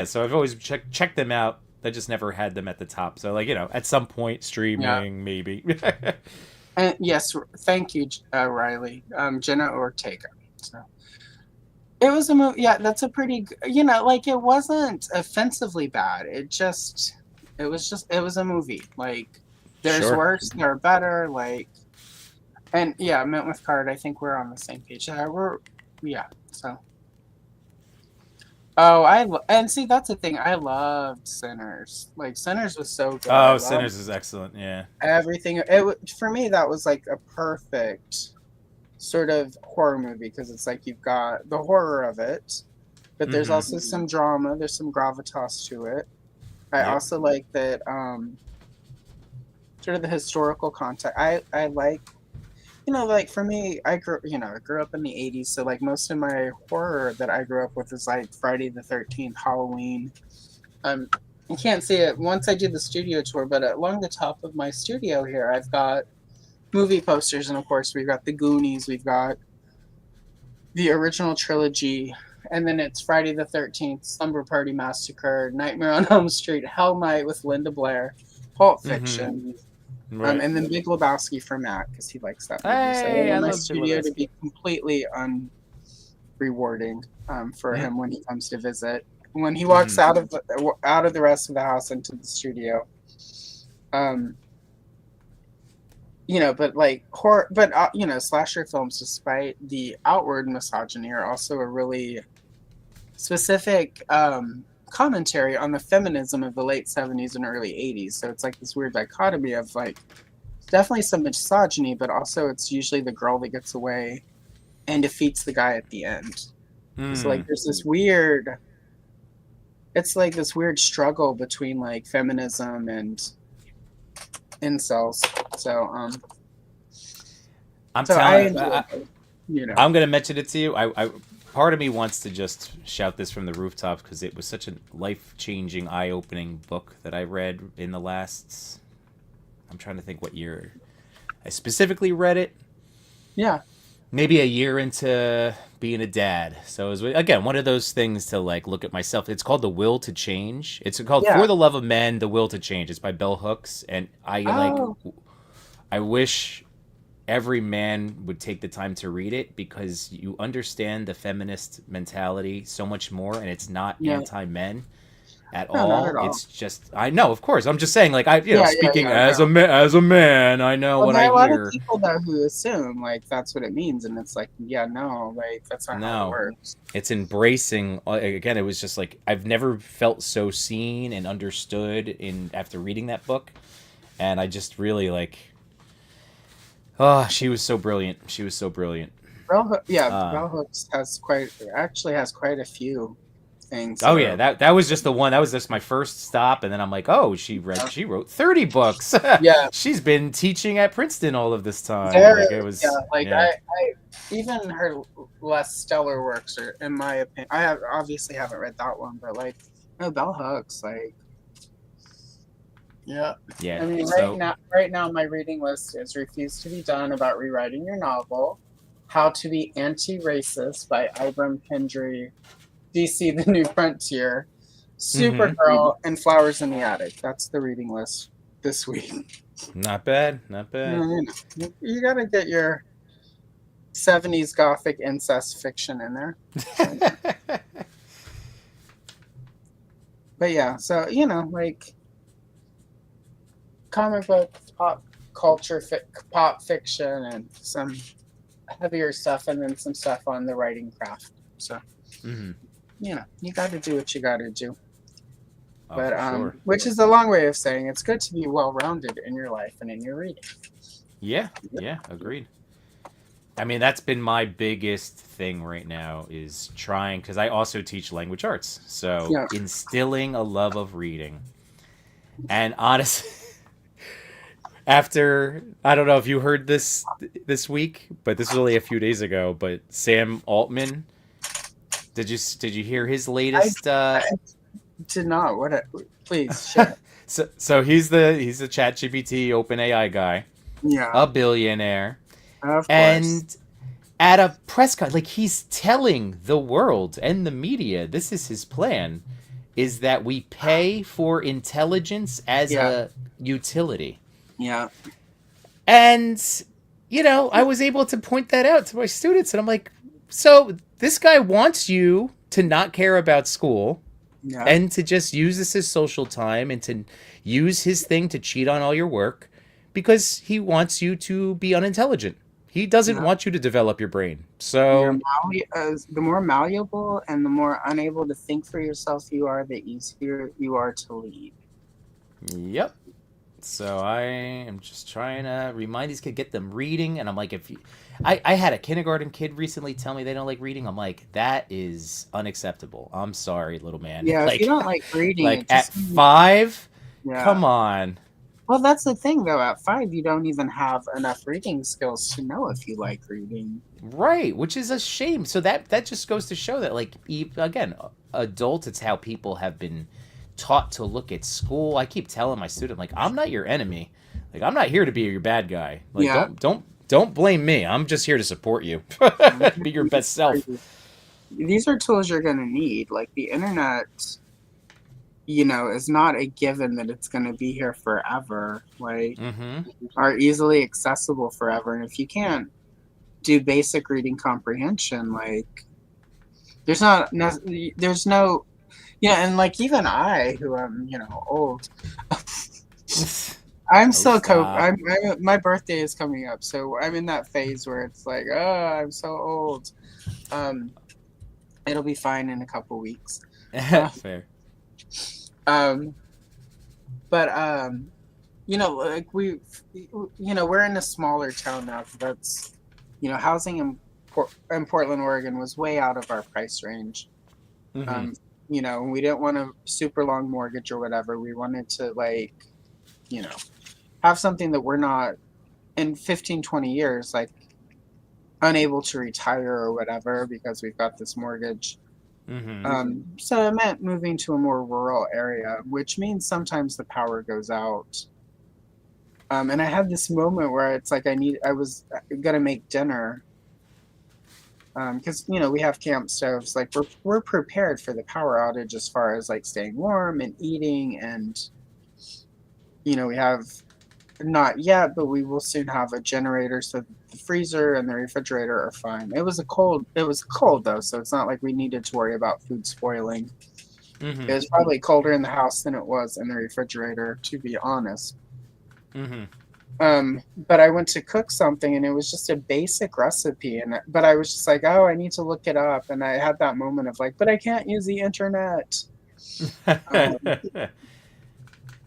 [SPEAKER 2] so I've always checked them out. I just never had them at the top. So, like, at some point, streaming maybe.
[SPEAKER 1] And yes, thank you, Riley. Jenna Ortega. So, It was a movie. Yeah, that's a pretty. Like it wasn't offensively bad. It was a movie. Like there's
[SPEAKER 2] Sure.
[SPEAKER 1] worse, there are better. Like, and yeah, Mint with Card. I think we're on the same page. Yeah. So. Oh, and see that's the thing. I loved Sinners. Like Sinners was so good. I
[SPEAKER 2] Oh,
[SPEAKER 1] loved
[SPEAKER 2] Sinners is excellent. Yeah.
[SPEAKER 1] everything. For me that was like a perfect sort of horror movie because it's like you've got the horror of it, but there's also some drama. There's some gravitas to it. I also like that sort of the historical context. I like like for me, I grew up in the 80s, so like most of my horror that I grew up with is like Friday the 13th, Halloween. You can't see it once I do the studio tour, but along the top of my studio here, I've got movie posters, and of course we've got the Goonies, we've got the original trilogy, and then it's Friday the 13th, Slumber Party Massacre, Nightmare on Elm Street, Hell Night with Linda Blair, Pulp Fiction.
[SPEAKER 2] Right.
[SPEAKER 1] And then Big Lebowski for Matt because he likes that movie.
[SPEAKER 2] Hey,
[SPEAKER 1] So I
[SPEAKER 2] I
[SPEAKER 1] want my
[SPEAKER 2] love Big
[SPEAKER 1] studio to
[SPEAKER 2] Lebowski.
[SPEAKER 1] be completely unrewarding for him when he comes to visit. When he walks out of the rest of the house into the studio, but like horror, but slasher films, despite the outward misogyny, are also a really specific commentary on the feminism of the late 70s and early 80s. So it's like this weird dichotomy of like definitely some misogyny, but also it's usually the girl that gets away and defeats the guy at the end. So like there's this weird struggle between like feminism and incels. So
[SPEAKER 2] I'm
[SPEAKER 1] so
[SPEAKER 2] telling I'm gonna mention it to you. I part of me wants to just shout this from the rooftops because it was such a life-changing, eye-opening book that I read in the last. I'm trying to think what year I specifically read it.
[SPEAKER 1] Yeah.
[SPEAKER 2] Maybe a year into being a dad. So it was, again, one of those things to like look at myself. It's called The Will to Change. It's called For the Love of Men, The Will to Change. It's by Bell Hooks. And I wish every man would take the time to read it because you understand the feminist mentality so much more, and it's not anti-men at all.
[SPEAKER 1] Not at all.
[SPEAKER 2] It's just I know, of course. I'm just saying, like speaking as a man, I know what I hear.
[SPEAKER 1] There are a lot of people though who assume like that's what it means, and it's like, like that's not how it works.
[SPEAKER 2] It's embracing. Again, it was just like I've never felt so seen and understood after reading that book, and I just really like. Oh, she was so brilliant. She was so brilliant.
[SPEAKER 1] Bell Hooks has quite a few things.
[SPEAKER 2] Oh yeah, that was just the one. That was just my first stop, and then I'm like, oh, she wrote 30 books.
[SPEAKER 1] Yeah,
[SPEAKER 2] she's been teaching at Princeton all of this time.
[SPEAKER 1] I even her less stellar works are, in my opinion. Obviously haven't read that one, but like, no, Bell Hooks, like. Yeah.
[SPEAKER 2] Yeah.
[SPEAKER 1] I mean, right now, my reading list is "Refuse to Be Done" about rewriting your novel, "How to Be Anti-Racist" by Ibram Kendi, DC: The New Frontier, Supergirl, and "Flowers in the Attic." That's the reading list this week.
[SPEAKER 2] Not bad. Not bad.
[SPEAKER 1] You gotta get your 70s gothic incest fiction in there. But yeah, so like. Comic book, pop culture, pop fiction, and some heavier stuff, and then some stuff on the writing craft. So, you got to do what you got to do.
[SPEAKER 2] Oh,
[SPEAKER 1] but
[SPEAKER 2] sure.
[SPEAKER 1] Which is a long way of saying it's good to be well-rounded in your life and in your reading.
[SPEAKER 2] Yeah, agreed. I mean, that's been my biggest thing right now is trying, because I also teach language arts, so instilling a love of reading. And honestly. After, I don't know if you heard this week, but this was only a few days ago. But Sam Altman, did you hear his latest?
[SPEAKER 1] I did not. Please share.
[SPEAKER 2] so he's the ChatGPT OpenAI guy.
[SPEAKER 1] Yeah.
[SPEAKER 2] A billionaire.
[SPEAKER 1] Of course.
[SPEAKER 2] And at a press con, like he's telling the world and the media, this is his plan, is that we pay for intelligence as a utility.
[SPEAKER 1] Yeah.
[SPEAKER 2] And, I was able to point that out to my students. And I'm like, so This guy wants you to not care about school
[SPEAKER 1] Yeah.
[SPEAKER 2] and to just use this as social time and to use his thing to cheat on all your work because he wants you to be unintelligent. He doesn't
[SPEAKER 1] Yeah.
[SPEAKER 2] want you to develop your brain.
[SPEAKER 1] You're
[SPEAKER 2] So,
[SPEAKER 1] the more malleable and the more unable to think for yourself you are, the easier you are to lead.
[SPEAKER 2] yep. So I am just trying to remind these kids, get them reading. And I'm like, I had a kindergarten kid recently tell me they don't like reading. I'm like, that is unacceptable. I'm sorry, little man.
[SPEAKER 1] Yeah,
[SPEAKER 2] Like,
[SPEAKER 1] if you don't like reading,
[SPEAKER 2] like
[SPEAKER 1] it
[SPEAKER 2] at
[SPEAKER 1] just means-
[SPEAKER 2] 5,
[SPEAKER 1] yeah.
[SPEAKER 2] come on.
[SPEAKER 1] Well, that's the thing, though. At 5, you don't even have enough reading skills to know if you like reading.
[SPEAKER 2] Right, which is a shame. So that just goes to show that, like, again, adults, it's how people have been taught to look at school. I keep telling my student, like, I'm not your enemy. Like, I'm not here to be your bad guy. Like,
[SPEAKER 1] Yeah.
[SPEAKER 2] don't blame me. I'm just here to support you. Be your best self.
[SPEAKER 1] These are tools you're going to need. Like, the internet, you know, is not a given that it's going to be here forever. Like,
[SPEAKER 2] Mm-hmm.
[SPEAKER 1] are easily accessible forever. And if you can't do basic reading comprehension, like, there's no, yeah, and like even I, who am, you know, old, I'm still
[SPEAKER 2] stop.
[SPEAKER 1] my birthday is coming up, so I'm in that phase where it's like, oh, I'm so old. It'll be fine in a couple weeks.
[SPEAKER 2] Fair.
[SPEAKER 1] But you know, like you know, we're in a smaller town now. That's, you know, housing in Portland, Oregon was way out of our price range.
[SPEAKER 2] Mm-hmm.
[SPEAKER 1] You know, we didn't want a super long mortgage or whatever. We wanted to, like, you know, have something that we're not in 15, 20 years, like, unable to retire or whatever because we've got this mortgage.
[SPEAKER 2] Mm-hmm.
[SPEAKER 1] So it meant moving to a more rural area, which means sometimes the power goes out. And I had this moment where it's like I was gonna make dinner. Because, you know, we have camp stoves. Like, we're prepared for the power outage as far as, like, staying warm and eating, and, you know, we have, not yet, but we will soon have a generator, so the freezer and the refrigerator are fine. It was cold though, so it's not like we needed to worry about food spoiling.
[SPEAKER 2] Mm-hmm.
[SPEAKER 1] It was probably colder in the house than it was in the refrigerator, to be honest.
[SPEAKER 2] Mm-hmm.
[SPEAKER 1] But I went to cook something and it was just a basic recipe, but I was just like, oh, I need to look it up, and I had that moment of like, but I can't use the internet.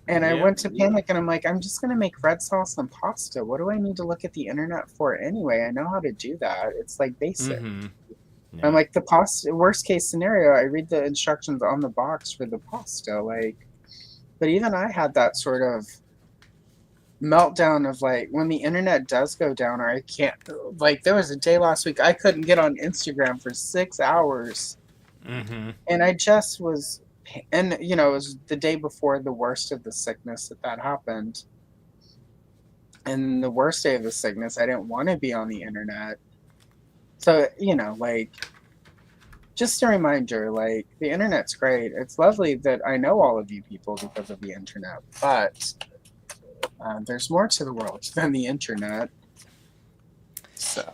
[SPEAKER 1] And I went to panic, and I'm like, I'm just gonna make red sauce and pasta. What do I need to look at the internet for anyway? I know how to do that. It's like basic.
[SPEAKER 2] Mm-hmm.
[SPEAKER 1] I'm like, the pasta, worst case scenario, I read the instructions on the box for the pasta, like, but even I had that sort of meltdown of like, when the internet does go down, or I can't, like, there was a day last week I couldn't get on Instagram for 6 hours.
[SPEAKER 2] Mm-hmm.
[SPEAKER 1] And I just was, and you know, it was the day before the worst of the sickness that happened, and the worst day of the sickness, I didn't want to be on the internet. So, you know, like, just a reminder, like, the internet's great. It's lovely that I know all of you people because of the internet, but there's more to the world than the internet. So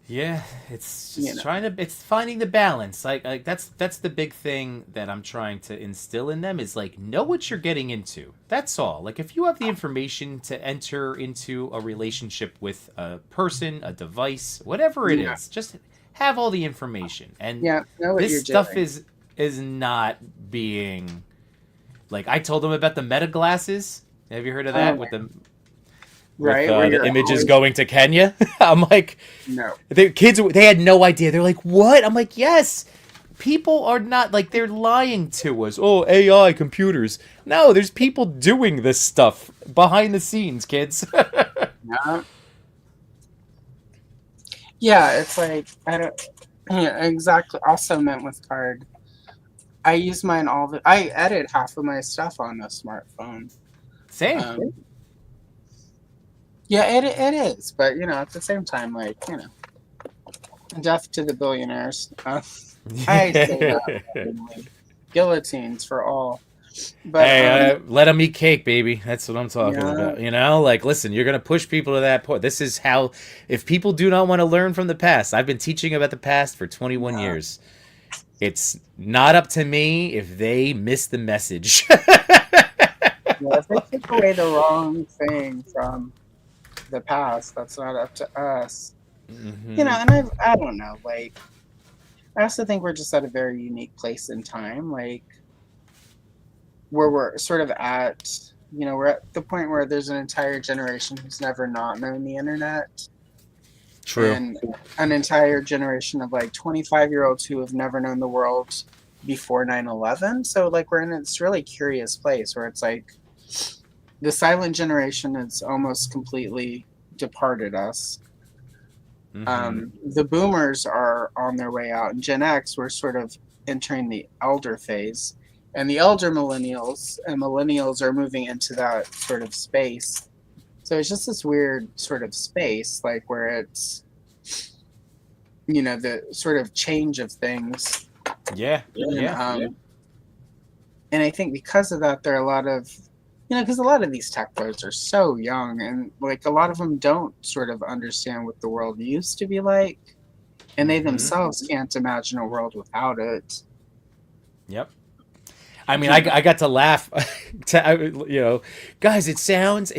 [SPEAKER 2] yeah, it's just
[SPEAKER 1] You know.
[SPEAKER 2] it's finding the balance. Like that's the big thing that I'm trying to instill in them is like, know what you're getting into. That's all. Like, if you have the information to enter into a relationship with a person, a device, whatever it is, just have all the information. And
[SPEAKER 1] know what
[SPEAKER 2] this
[SPEAKER 1] you're
[SPEAKER 2] stuff
[SPEAKER 1] doing.
[SPEAKER 2] is not being, like, I told them about the Meta glasses. Have you heard of that? With the
[SPEAKER 1] Right,
[SPEAKER 2] with
[SPEAKER 1] where
[SPEAKER 2] the
[SPEAKER 1] you're
[SPEAKER 2] images
[SPEAKER 1] always-
[SPEAKER 2] going to Kenya? I'm like,
[SPEAKER 1] No.
[SPEAKER 2] the kids, they had no idea. They're like, what? I'm like, yes. People are not, like, they're lying to us. Oh, AI, computers. No, there's people doing this stuff behind the scenes, kids.
[SPEAKER 1] Yeah. Yeah, it's like, I don't, yeah, exactly. Also meant with card. I use mine I edit half of my stuff on a smartphone.
[SPEAKER 2] Same.
[SPEAKER 1] Yeah, it is, but, you know, at the same time, like, you know, death to the billionaires. I say that. Guillotines for all. But
[SPEAKER 2] Hey, let them eat cake, baby. That's what I'm talking
[SPEAKER 1] yeah,
[SPEAKER 2] about. You know, like, listen, you're gonna push people to that point. This is how. If people do not want to learn from the past, I've been teaching about the past for 21
[SPEAKER 1] yeah,
[SPEAKER 2] years. It's not up to me if they miss the message.
[SPEAKER 1] yeah. If they took away the wrong thing from the past, that's not up to us.
[SPEAKER 2] Hmm.
[SPEAKER 1] And I don't know. Like, I also think we're just at a very unique place in time. Like, where we're sort of at, we're at the point where there's an entire generation who's never not known the internet,
[SPEAKER 2] True.
[SPEAKER 1] and an entire generation of like 25-year-olds who have never known the world before 9/11. So like we're in this really curious place where it's like the silent generation has almost completely departed us.
[SPEAKER 2] Hmm.
[SPEAKER 1] The boomers are on their way out, and Gen X, we're sort of entering the elder phase. And the elder millennials and millennials are moving into that sort of space. So it's just this weird sort of space, like where it's, the sort of change of things.
[SPEAKER 2] Yeah.
[SPEAKER 1] And,
[SPEAKER 2] Yeah.
[SPEAKER 1] and I think because of that, there are a lot of, because a lot of these tech bros are so young, and like a lot of them don't sort of understand what the world used to be like, and they
[SPEAKER 2] Hmm.
[SPEAKER 1] themselves can't imagine a world without it.
[SPEAKER 2] Yep. I mean, I got to laugh. Guys, it sounds.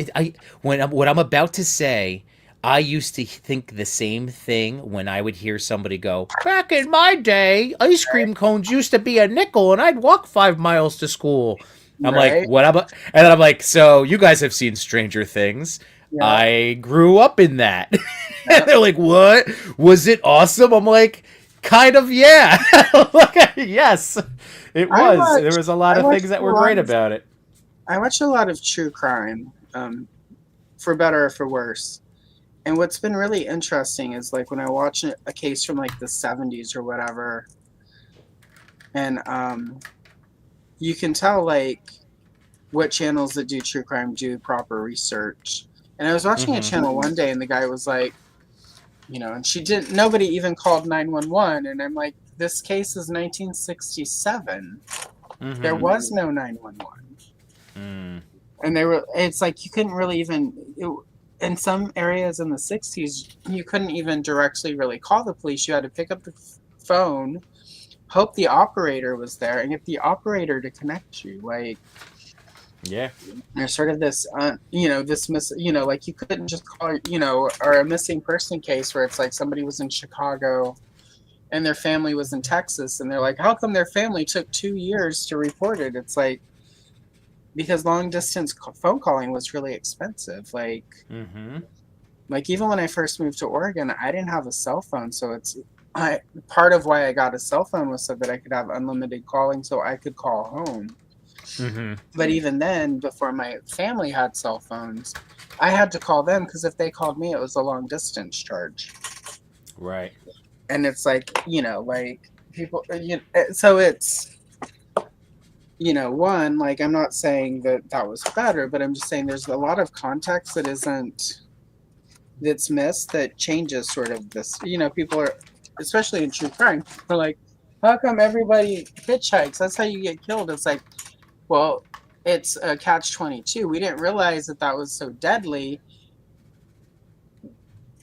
[SPEAKER 2] What I'm about to say, I used to think the same thing when I would hear somebody go, "Back in my day, ice cream cones used to be a nickel, and I'd walk 5 miles to school." I'm like,
[SPEAKER 1] Right?
[SPEAKER 2] "What?" And then I'm like, "So you guys have seen Stranger Things?
[SPEAKER 1] Yeah.
[SPEAKER 2] I grew up in that." And
[SPEAKER 1] Yeah.
[SPEAKER 2] they're like, "What? Was it awesome?" I'm like, "Kind of, yeah." Yes. It
[SPEAKER 1] I
[SPEAKER 2] was. There
[SPEAKER 1] watched
[SPEAKER 2] was a lot
[SPEAKER 1] I
[SPEAKER 2] of things
[SPEAKER 1] watched
[SPEAKER 2] that
[SPEAKER 1] a
[SPEAKER 2] were
[SPEAKER 1] lot
[SPEAKER 2] great
[SPEAKER 1] of
[SPEAKER 2] about it.
[SPEAKER 1] I watch a lot of true crime, for better or for worse. And what's been really interesting is like when I watch a case from like the 70s or whatever, and you can tell like what channels that do true crime do proper research. And I was watching a
[SPEAKER 2] Hmm.
[SPEAKER 1] channel one day, and the guy was like, and nobody even called 911. And I'm like, this case is 1967. There
[SPEAKER 2] Hmm.
[SPEAKER 1] was no 911.
[SPEAKER 2] Mm.
[SPEAKER 1] And it's like you couldn't really in some areas in the 60s, you couldn't even directly really call the police. You had to pick up the phone, hope the operator was there, and get the operator to connect you. Like,
[SPEAKER 2] Yeah.
[SPEAKER 1] there's sort of this, like you couldn't just call, or a missing person case where it's like somebody was in Chicago and their family was in Texas, and they're like, how come their family took 2 years to report it? It's like, because long distance phone calling was really expensive.
[SPEAKER 2] Hmm.
[SPEAKER 1] Like even when I first moved to Oregon, I didn't have a cell phone, so part of why I got a cell phone was so that I could have unlimited calling, so I could call home.
[SPEAKER 2] Hmm.
[SPEAKER 1] But even then, before my family had cell phones, I had to call them because if they called me, it was a long distance charge.
[SPEAKER 2] Right.
[SPEAKER 1] And it's like, like people, so it's, one, like I'm not saying that was better, but I'm just saying there's a lot of context that's missed that changes sort of this. People are, especially in true crime, are like, how come everybody hitchhikes? That's how you get killed. It's like, well, it's a catch-22. We didn't realize that was so deadly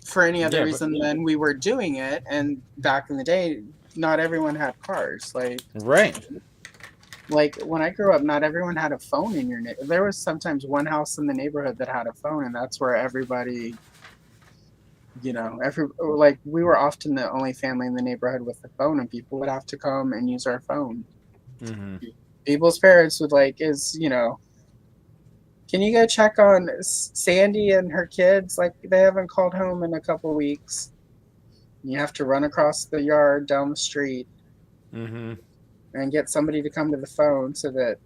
[SPEAKER 1] for any other
[SPEAKER 2] Yeah. But
[SPEAKER 1] reason than we were doing it. And back in the day, not everyone had cars.
[SPEAKER 2] right.
[SPEAKER 1] Like when I grew up, not everyone had a phone in your neighborhood. There was sometimes one house in the neighborhood that had a phone, and that's where everybody, like we were often the only family in the neighborhood with a phone, and people would have to come and use our phone.
[SPEAKER 2] Hmm.
[SPEAKER 1] People's parents would can you go check on Sandy and her kids? Like they haven't called home in a couple weeks. You have to run across the yard down the street
[SPEAKER 2] Hmm.
[SPEAKER 1] and get somebody to come to the phone so that,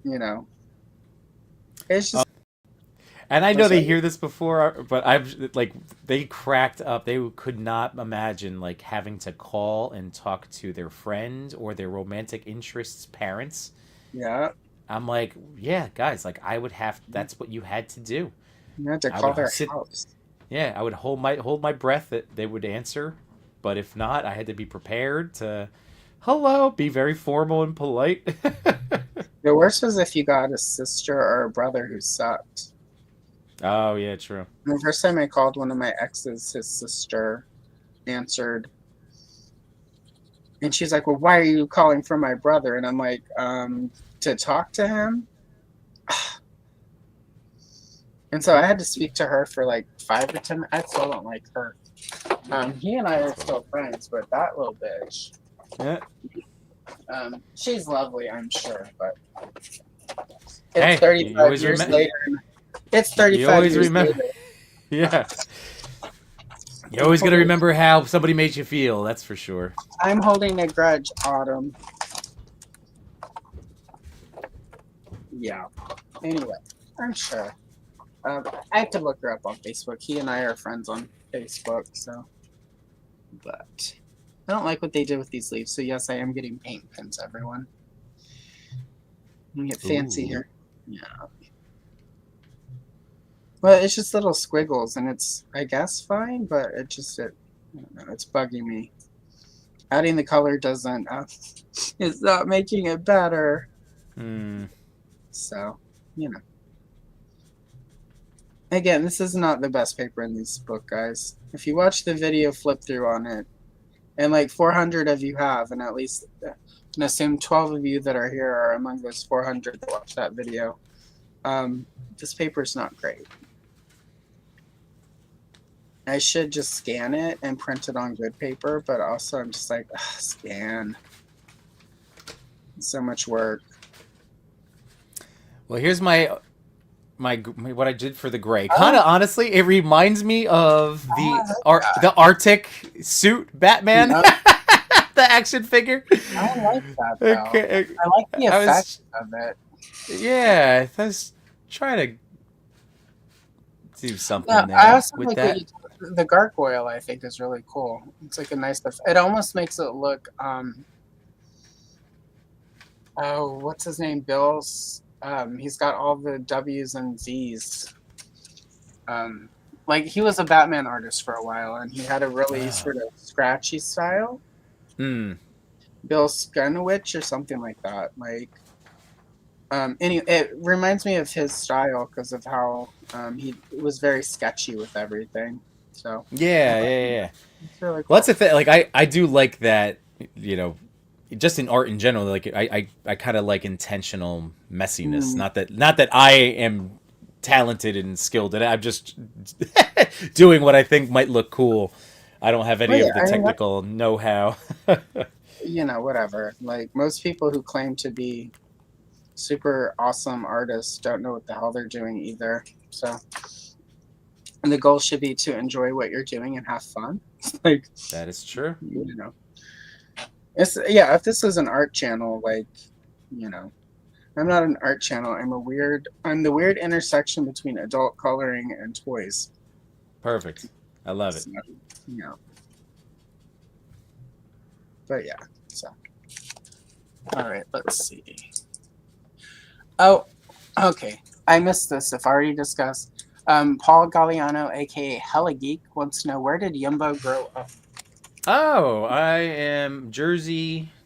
[SPEAKER 1] it's just.
[SPEAKER 2] And I know
[SPEAKER 1] What's
[SPEAKER 2] they
[SPEAKER 1] that?
[SPEAKER 2] hear this before, but I've like they cracked up. They could not imagine like having to call and talk to their friend or their romantic interests' parents.
[SPEAKER 1] Yeah.
[SPEAKER 2] I'm like, yeah, guys, like I would have. That's what you had to do.
[SPEAKER 1] You had to
[SPEAKER 2] I
[SPEAKER 1] call
[SPEAKER 2] would
[SPEAKER 1] their
[SPEAKER 2] sit.
[SPEAKER 1] house.
[SPEAKER 2] Yeah, I would hold my breath that they would answer, but if not, I had to be prepared to, hello, be very formal and polite.
[SPEAKER 1] The worst was if you got a sister or a brother who sucked.
[SPEAKER 2] Oh yeah, true.
[SPEAKER 1] The first time I called one of my exes, his sister answered. And she's like, well, why are you calling for my brother? And I'm like, to talk to him? And so I had to speak to her for like 5 or 10 minutes. I still don't like her. He and I are still friends, but that little bitch.
[SPEAKER 2] Yeah.
[SPEAKER 1] She's lovely, I'm sure, but it's
[SPEAKER 2] Hey,
[SPEAKER 1] 35 years later. It's 35 years
[SPEAKER 2] remember.
[SPEAKER 1] later.
[SPEAKER 2] Yeah. You always got to remember how somebody made you feel. That's for sure.
[SPEAKER 1] I'm holding a grudge, Autumn. Yeah. Anyway, I'm sure. I have to look her up on Facebook. He and I are friends on Facebook, so. But I don't like what they did with these leaves. So yes, I am getting paint pens, everyone. I'm gonna get fancy here. Yeah. Well, it's just little squiggles, and it's, I guess, fine, but I don't know, it's bugging me. Adding the color doesn't, it's not making it better. So, you know. Again, this is not the best paper in this book, guys. If you watch the video flip through on it, and like 400 of you have, and at least, and assume 12 of you that are here are among those 400 that watch that video, this paper is not great. I should just scan it and print it on good paper, but also I'm just like, scan. So much work.
[SPEAKER 2] Well, here's my what I did for the gray. Kind of honestly, it reminds me of the Arctic suit Batman,
[SPEAKER 1] Yep.
[SPEAKER 2] the action figure.
[SPEAKER 1] I like that though.
[SPEAKER 2] Okay.
[SPEAKER 1] I like the effect of it.
[SPEAKER 2] Yeah, I was trying to do something
[SPEAKER 1] Yeah,
[SPEAKER 2] there
[SPEAKER 1] I also
[SPEAKER 2] with
[SPEAKER 1] like
[SPEAKER 2] that.
[SPEAKER 1] the gargoyle. I think is really cool. It's like a nice. It almost makes it look. Oh, what's his name? Bill's. He's got all the W's and Z's. Like he was a Batman artist for a while, and he had a really sort of scratchy style. Bill Skunowich or something like that. Like, anyway, it reminds me of his style because of how he was very sketchy with everything. So
[SPEAKER 2] Yeah.
[SPEAKER 1] it's really cool.
[SPEAKER 2] Well, that's the thing. Like, I do like that. You know, just in art in general. Like, I kind of like intentional messiness. Not that I am talented and skilled at it. I'm just doing what I think might look cool. I don't have any of the technical know-how.
[SPEAKER 1] You know, whatever. Like most people who claim to be super awesome artists don't know what the hell they're doing either. So, and the goal should be to enjoy what you're doing and have fun. Like
[SPEAKER 2] That is true.
[SPEAKER 1] You know, if this was an art channel, like, you know, I'm not an art channel. I'm the weird intersection between adult coloring and toys.
[SPEAKER 2] Perfect. I love it.
[SPEAKER 1] So, you know. But yeah, so. All right, let's see. Oh, okay. I missed this. If I already discussed. Paul Galliano, aka Hella Geek, wants to know, where did Yimbo grow up?
[SPEAKER 2] Oh, I am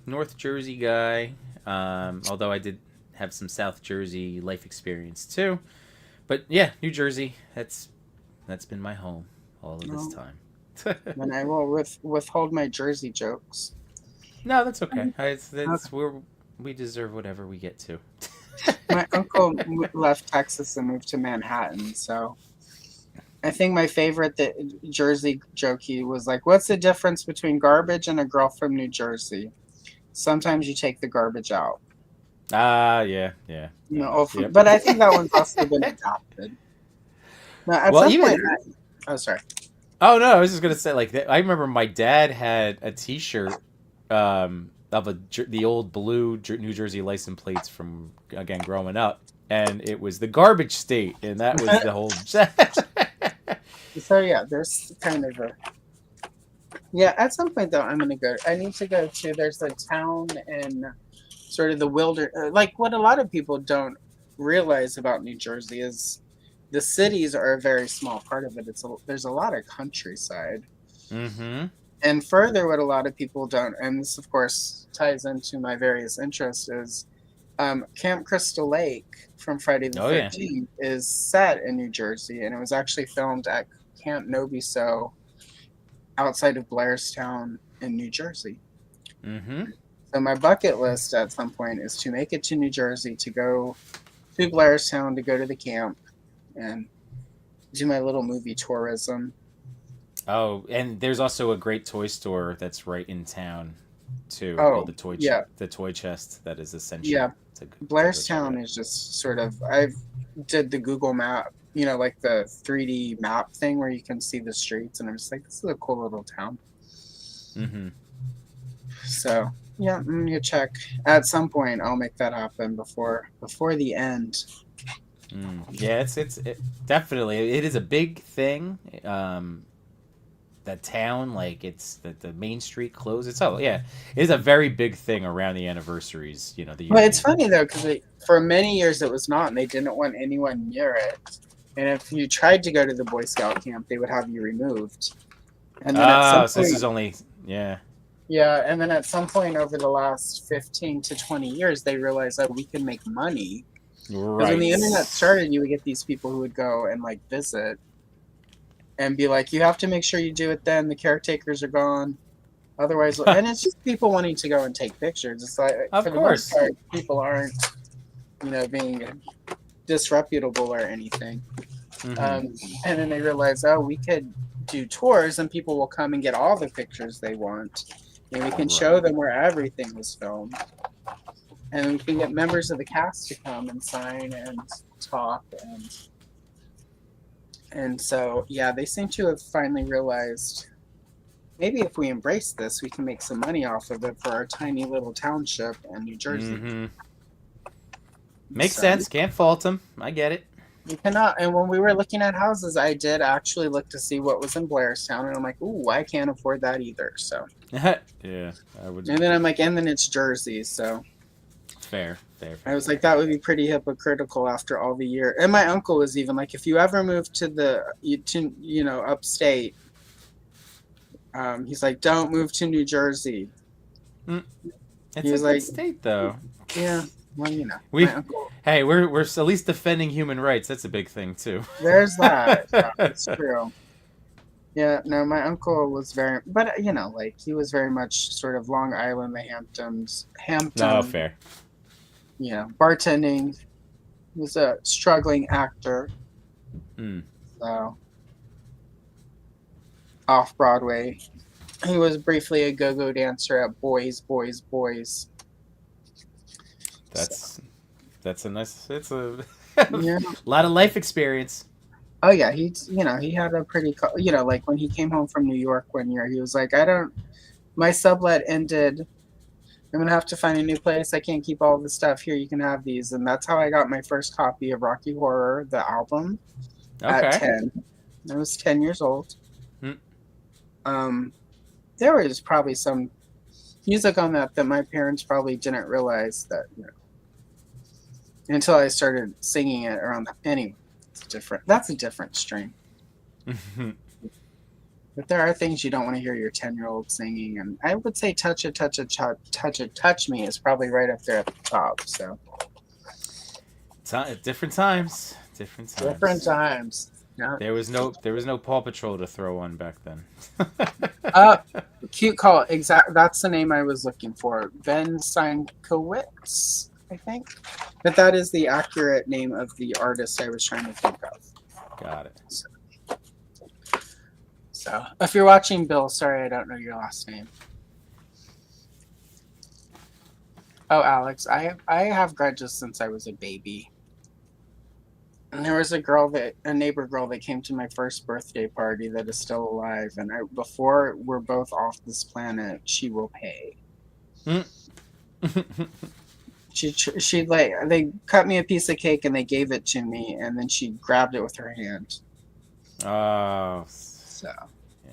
[SPEAKER 2] North Jersey guy. Although I did have some South Jersey life experience too. But yeah, New Jersey. That's been my home all of this time.
[SPEAKER 1] And I will withhold my Jersey jokes.
[SPEAKER 2] No, that's okay. We deserve whatever we get to.
[SPEAKER 1] My uncle left Texas and moved to Manhattan, so I think my favorite Jersey jokey was like, what's the difference between garbage and a girl from New Jersey? Sometimes you take the garbage out.
[SPEAKER 2] Yeah.
[SPEAKER 1] You know, but I think that one's also been adopted. Now, at some point, oh, sorry.
[SPEAKER 2] Oh no, I was just gonna say, like, I remember my dad had a T-shirt of the old blue New Jersey license plates from, again, growing up, and it was the garbage state, and that was the whole.
[SPEAKER 1] So yeah, there's kind of a. Yeah, at some point though, I need to go to. There's a town in sort of the like what a lot of people don't realize about New Jersey is the cities are a very small part of it. There's a lot of countryside.
[SPEAKER 2] Mm-hmm.
[SPEAKER 1] And further, what a lot of people don't, and this of course ties into my various interests, is Camp Crystal Lake from Friday the
[SPEAKER 2] Oh, yeah.
[SPEAKER 1] 13th is set in New Jersey, and it was actually filmed at Camp Noviso outside of Blairstown in New Jersey.
[SPEAKER 2] Mm-hmm.
[SPEAKER 1] So my bucket list at some point is to make it to New Jersey, to go to Blairstown, to go to the camp, and do my little movie tourism.
[SPEAKER 2] Oh, and there's also a great toy store that's right in town, too.
[SPEAKER 1] Oh,
[SPEAKER 2] Called the Toy Chest. That is essential.
[SPEAKER 1] Yeah.
[SPEAKER 2] To go check
[SPEAKER 1] Blairstown
[SPEAKER 2] out.
[SPEAKER 1] is just sort of, I did the Google map, like the 3D map thing where you can see the streets, and I'm just like, this is a cool little town.
[SPEAKER 2] Mm-hmm.
[SPEAKER 1] So yeah, I'm gonna check. At some point, I'll make that happen before the end.
[SPEAKER 2] Yeah, it's definitely, it is a big thing. That town, like, it's the main street closed. It's it is a very big thing around the anniversaries.
[SPEAKER 1] Well, it's funny though, because for many years it was not, and they didn't want anyone near it. And if you tried to go to the Boy Scout camp, they would have you removed. And then at some
[SPEAKER 2] so
[SPEAKER 1] point,
[SPEAKER 2] this is only
[SPEAKER 1] yeah, and then at some point over the last 15 to 20 years, they realized that we can make money. Because when the internet started, you would get these people who would go and like visit and be like, you have to make sure you do it then. The caretakers are gone. Otherwise, and it's just people wanting to go and take pictures. It's like,
[SPEAKER 2] of
[SPEAKER 1] for
[SPEAKER 2] course,
[SPEAKER 1] the most part, people aren't, being disreputable or anything.
[SPEAKER 2] Mm-hmm.
[SPEAKER 1] And then they realize, oh, we could do tours and people will come and get all the pictures they want. And we can show them where everything was filmed. And we can get members of the cast to come and sign and talk. And so, yeah, they seem to have finally realized, maybe if we embrace this, we can make some money off of it for our tiny little township in New Jersey.
[SPEAKER 2] Mm-hmm. Makes sense. Can't fault them. I get it.
[SPEAKER 1] You cannot. And when we were looking at houses, I did actually look to see what was in Blairstown, and I'm like, ooh, I can't afford that either. So
[SPEAKER 2] yeah, I would.
[SPEAKER 1] And then I'm like, and then it's Jersey, so
[SPEAKER 2] fair.
[SPEAKER 1] I was like, that would be pretty hypocritical after all the year. And my uncle was even like, if you ever move to upstate, he's like, don't move to New Jersey.
[SPEAKER 2] It's a good state, though.
[SPEAKER 1] Yeah. Well,
[SPEAKER 2] we're at least defending human rights. That's a big thing too.
[SPEAKER 1] There's that. Yeah, that's true. Yeah, no, my uncle was very, but he was very much sort of Long Island, the Hamptons.
[SPEAKER 2] No, fair.
[SPEAKER 1] Bartending. He was a struggling actor. So off Broadway, he was briefly a go-go dancer at Boys.
[SPEAKER 2] That's a nice. It's a
[SPEAKER 1] yeah.
[SPEAKER 2] lot of life experience.
[SPEAKER 1] Oh yeah, he had a pretty like when he came home from New York one year, he was like, my sublet ended. I'm gonna have to find a new place. I can't keep all the stuff here. You can have these, and that's how I got my first copy of Rocky Horror, the album, at 10. I was 10 years old. There was probably some music on that my parents probably didn't realize that. Until I started singing it around. Anyway, that's a different string. But there are things you don't want to hear your 10-year-old singing, and I would say "Touch It, Touch It, Touch Me" is probably right up there at the top. So,
[SPEAKER 2] different times.
[SPEAKER 1] Yeah.
[SPEAKER 2] There was no Paw Patrol to throw on back then.
[SPEAKER 1] Cute call. That's the name I was looking for. Ben Steinkowitz, I think. But that is the accurate name of the artist I was trying to think of.
[SPEAKER 2] Got it.
[SPEAKER 1] So if you're watching, Bill, sorry I don't know your last name. Oh, Alex, I have grudges since I was a baby. And there was a neighbor girl that came to my first birthday party that is still alive. And before we're both off this planet, she will pay. They cut me a piece of cake and they gave it to me, and then she grabbed it with her hand.
[SPEAKER 2] Oh.
[SPEAKER 1] So. Yeah.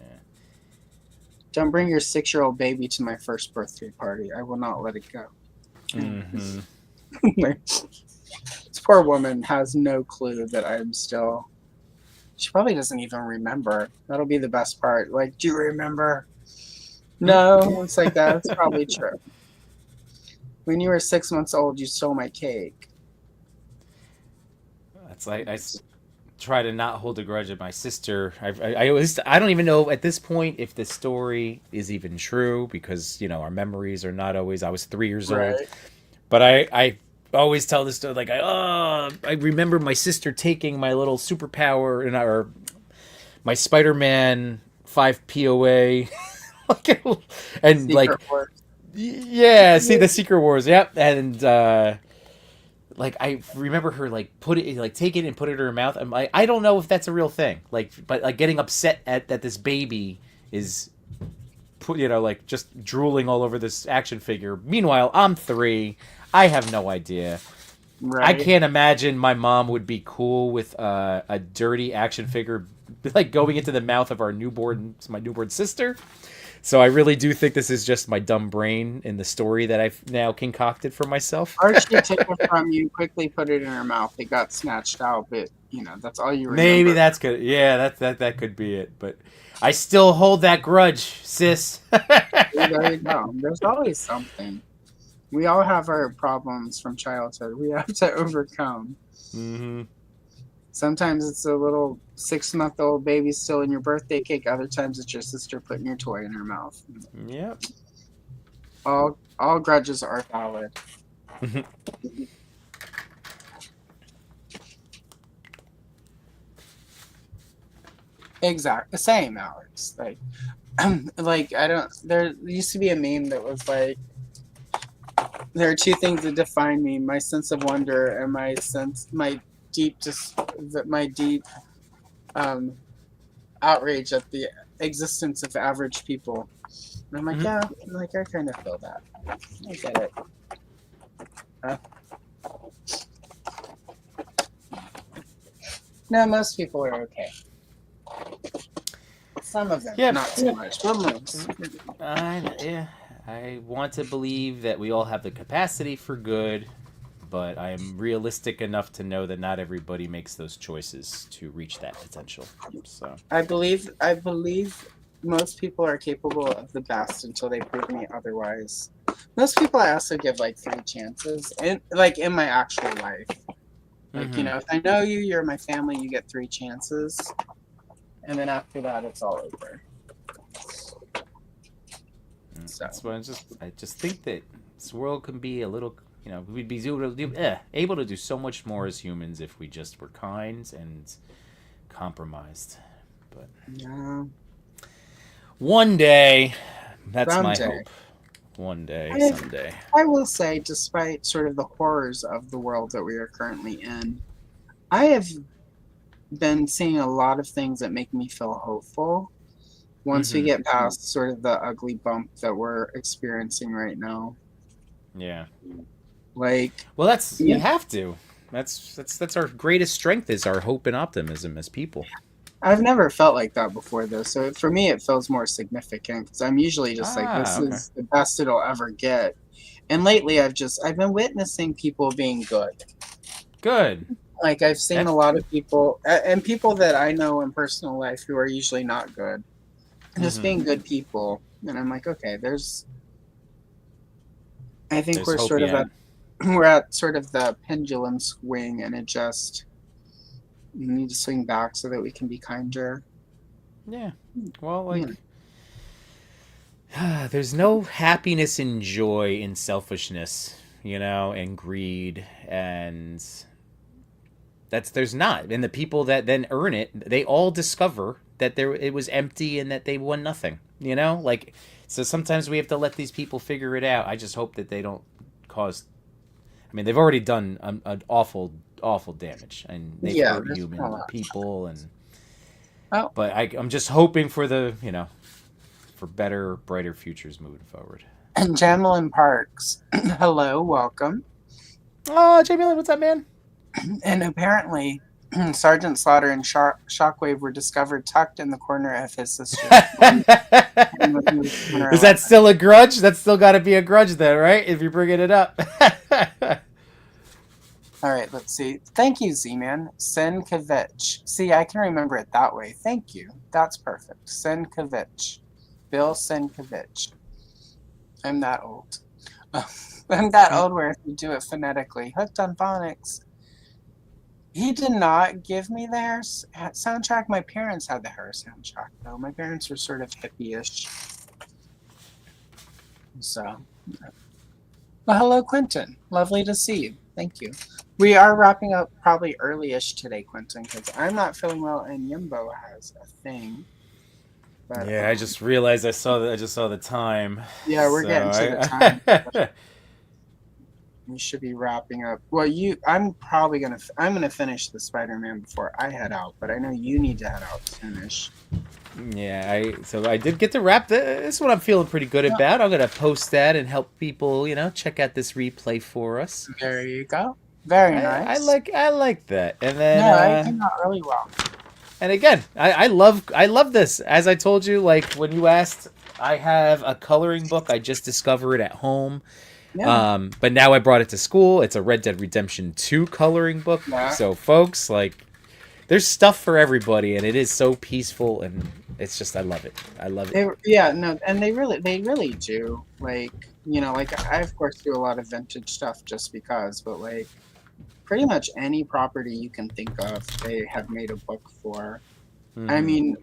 [SPEAKER 1] Don't bring your 6-year-old baby to my first birthday party. I will not let it go. This poor woman has no clue that I'm still. She probably doesn't even remember. That'll be the best part. Like, do you remember? No, it's like that. It's probably true. When you were 6 months old, you stole my cake.
[SPEAKER 2] It's like try to not hold a grudge at my sister. I don't even know at this point if the story is even true because our memories are not always. I was 3 years old,
[SPEAKER 1] Right.
[SPEAKER 2] but I always tell this story like I remember my sister taking my little superpower or my Spider-Man 5 POA, and
[SPEAKER 1] Secret
[SPEAKER 2] like
[SPEAKER 1] Wars.
[SPEAKER 2] yeah, see the Secret Wars, yep, and like I remember her take it and put it in her mouth. I'm like, I don't know if that's a real thing. But like getting upset that this baby is just drooling all over this action figure. Meanwhile, I'm 3. I have no idea.
[SPEAKER 1] Right.
[SPEAKER 2] I can't imagine my mom would be cool with a dirty action figure like going into the mouth of my newborn sister. So I really do think this is just my dumb brain in the story that I've now concocted for myself.
[SPEAKER 1] Or she took it from you, quickly put it in her mouth. It got snatched out, but that's all you remember.
[SPEAKER 2] Maybe that's good. Yeah, that could be it. But I still hold that grudge, sis.
[SPEAKER 1] There you go. There's always something. We all have our problems from childhood. We have to overcome.
[SPEAKER 2] Mm-hmm.
[SPEAKER 1] Sometimes it's a little 6-month-old baby still in your birthday cake. Other times it's your sister putting your toy in her mouth.
[SPEAKER 2] Yep.
[SPEAKER 1] All grudges are valid. Exactly. Same, Alex. Like I don't. There used to be a meme that was like, there are two things that define me: my sense of wonder and my deep outrage at the existence of average people. And I'm like, yeah, like I kind of feel that. I get it. No, most people are okay. Some of them, not too much, but most.
[SPEAKER 2] I want to believe that we all have the capacity for good, but I am realistic enough to know that not everybody makes those choices to reach that potential. So
[SPEAKER 1] I believe most people are capable of the best until they prove me otherwise. Most people I also give like 3 chances, and like in my actual life. Like, if I know you, you're my family, you get 3 chances. And then after that, it's all over. So.
[SPEAKER 2] That's why I just think that this world can be a little, we'd be able to do so much more as humans if we just were kind and compromised. But
[SPEAKER 1] yeah.
[SPEAKER 2] One day, that's my
[SPEAKER 1] Someday.
[SPEAKER 2] hope. One day, someday.
[SPEAKER 1] I will say, despite sort of the horrors of the world that we are currently in, I have been seeing a lot of things that make me feel hopeful once we get past sort of the ugly bump that we're experiencing right now.
[SPEAKER 2] Yeah.
[SPEAKER 1] Like,
[SPEAKER 2] well, you have to. That's our greatest strength is our hope and optimism as people.
[SPEAKER 1] I've never felt like that before, though. So for me, it feels more significant because I'm usually just this is the best it'll ever get. And lately, I've been witnessing people being good.
[SPEAKER 2] Good.
[SPEAKER 1] Like I've seen a lot of people and people that I know in personal life who are usually not good, and just being good people. And I'm like, okay, I think we're sort of we're at sort of the pendulum swing, and we need to swing back so that we can be kinder.
[SPEAKER 2] Yeah. Well, there's no happiness and joy in selfishness, and greed, and there's not. And the people that then earn it, they all discover that it was empty and that they won nothing. So sometimes we have to let these people figure it out. I just hope that they don't cause. I mean, they've already done an awful damage, and they've hurt human people, but I'm just hoping for for better, brighter futures moving forward.
[SPEAKER 1] And Jamelin Parks, hello, welcome.
[SPEAKER 2] Oh, Jamelin, what's up, man?
[SPEAKER 1] And apparently, Sergeant Slaughter and Shockwave were discovered tucked in the corner of his sister.
[SPEAKER 2] Is that still a grudge? That's still got to be a grudge then, right? If you're bringing it up.
[SPEAKER 1] All right, let's see. Thank you, Z-Man. Senkevich. See, I can remember it that way. Thank you. That's perfect. Senkevich. Bill Senkevich. I'm that old. I'm that old where if you do it phonetically. Hooked on phonics. He did not give me the hair soundtrack. My parents had the hair soundtrack, though. My parents were sort of hippie-ish. So, well, hello, Quentin. Lovely to see you. Thank you. We are wrapping up probably early-ish today, Quentin, because I'm not feeling well and Yimbo has a thing. But,
[SPEAKER 2] Yeah, I just realized I just saw the time.
[SPEAKER 1] Yeah, we're getting to the time. We should be wrapping up. Well, I'm gonna finish the Spider-Man before I head out, but I know you need to head out soonish.
[SPEAKER 2] Yeah, so I did get to wrap this is what I'm feeling pretty good about. I'm gonna post that and help people, check out this replay for us.
[SPEAKER 1] There you go. Very nice.
[SPEAKER 2] I like that. And then
[SPEAKER 1] I came out really well.
[SPEAKER 2] And again, I love this. As I told you, like when you asked, I have a coloring book. I just discovered at home.
[SPEAKER 1] Yeah.
[SPEAKER 2] But now I brought it to school. It's a Red Dead Redemption 2 coloring book.
[SPEAKER 1] Yeah.
[SPEAKER 2] So folks, like there's stuff for everybody and it is so peaceful and it's just I love it. I love it.
[SPEAKER 1] And they really do. Like, like I of course do a lot of vintage stuff just because, but like pretty much any property you can think of, they have made a book for.
[SPEAKER 2] Mm-hmm.
[SPEAKER 1] I mean,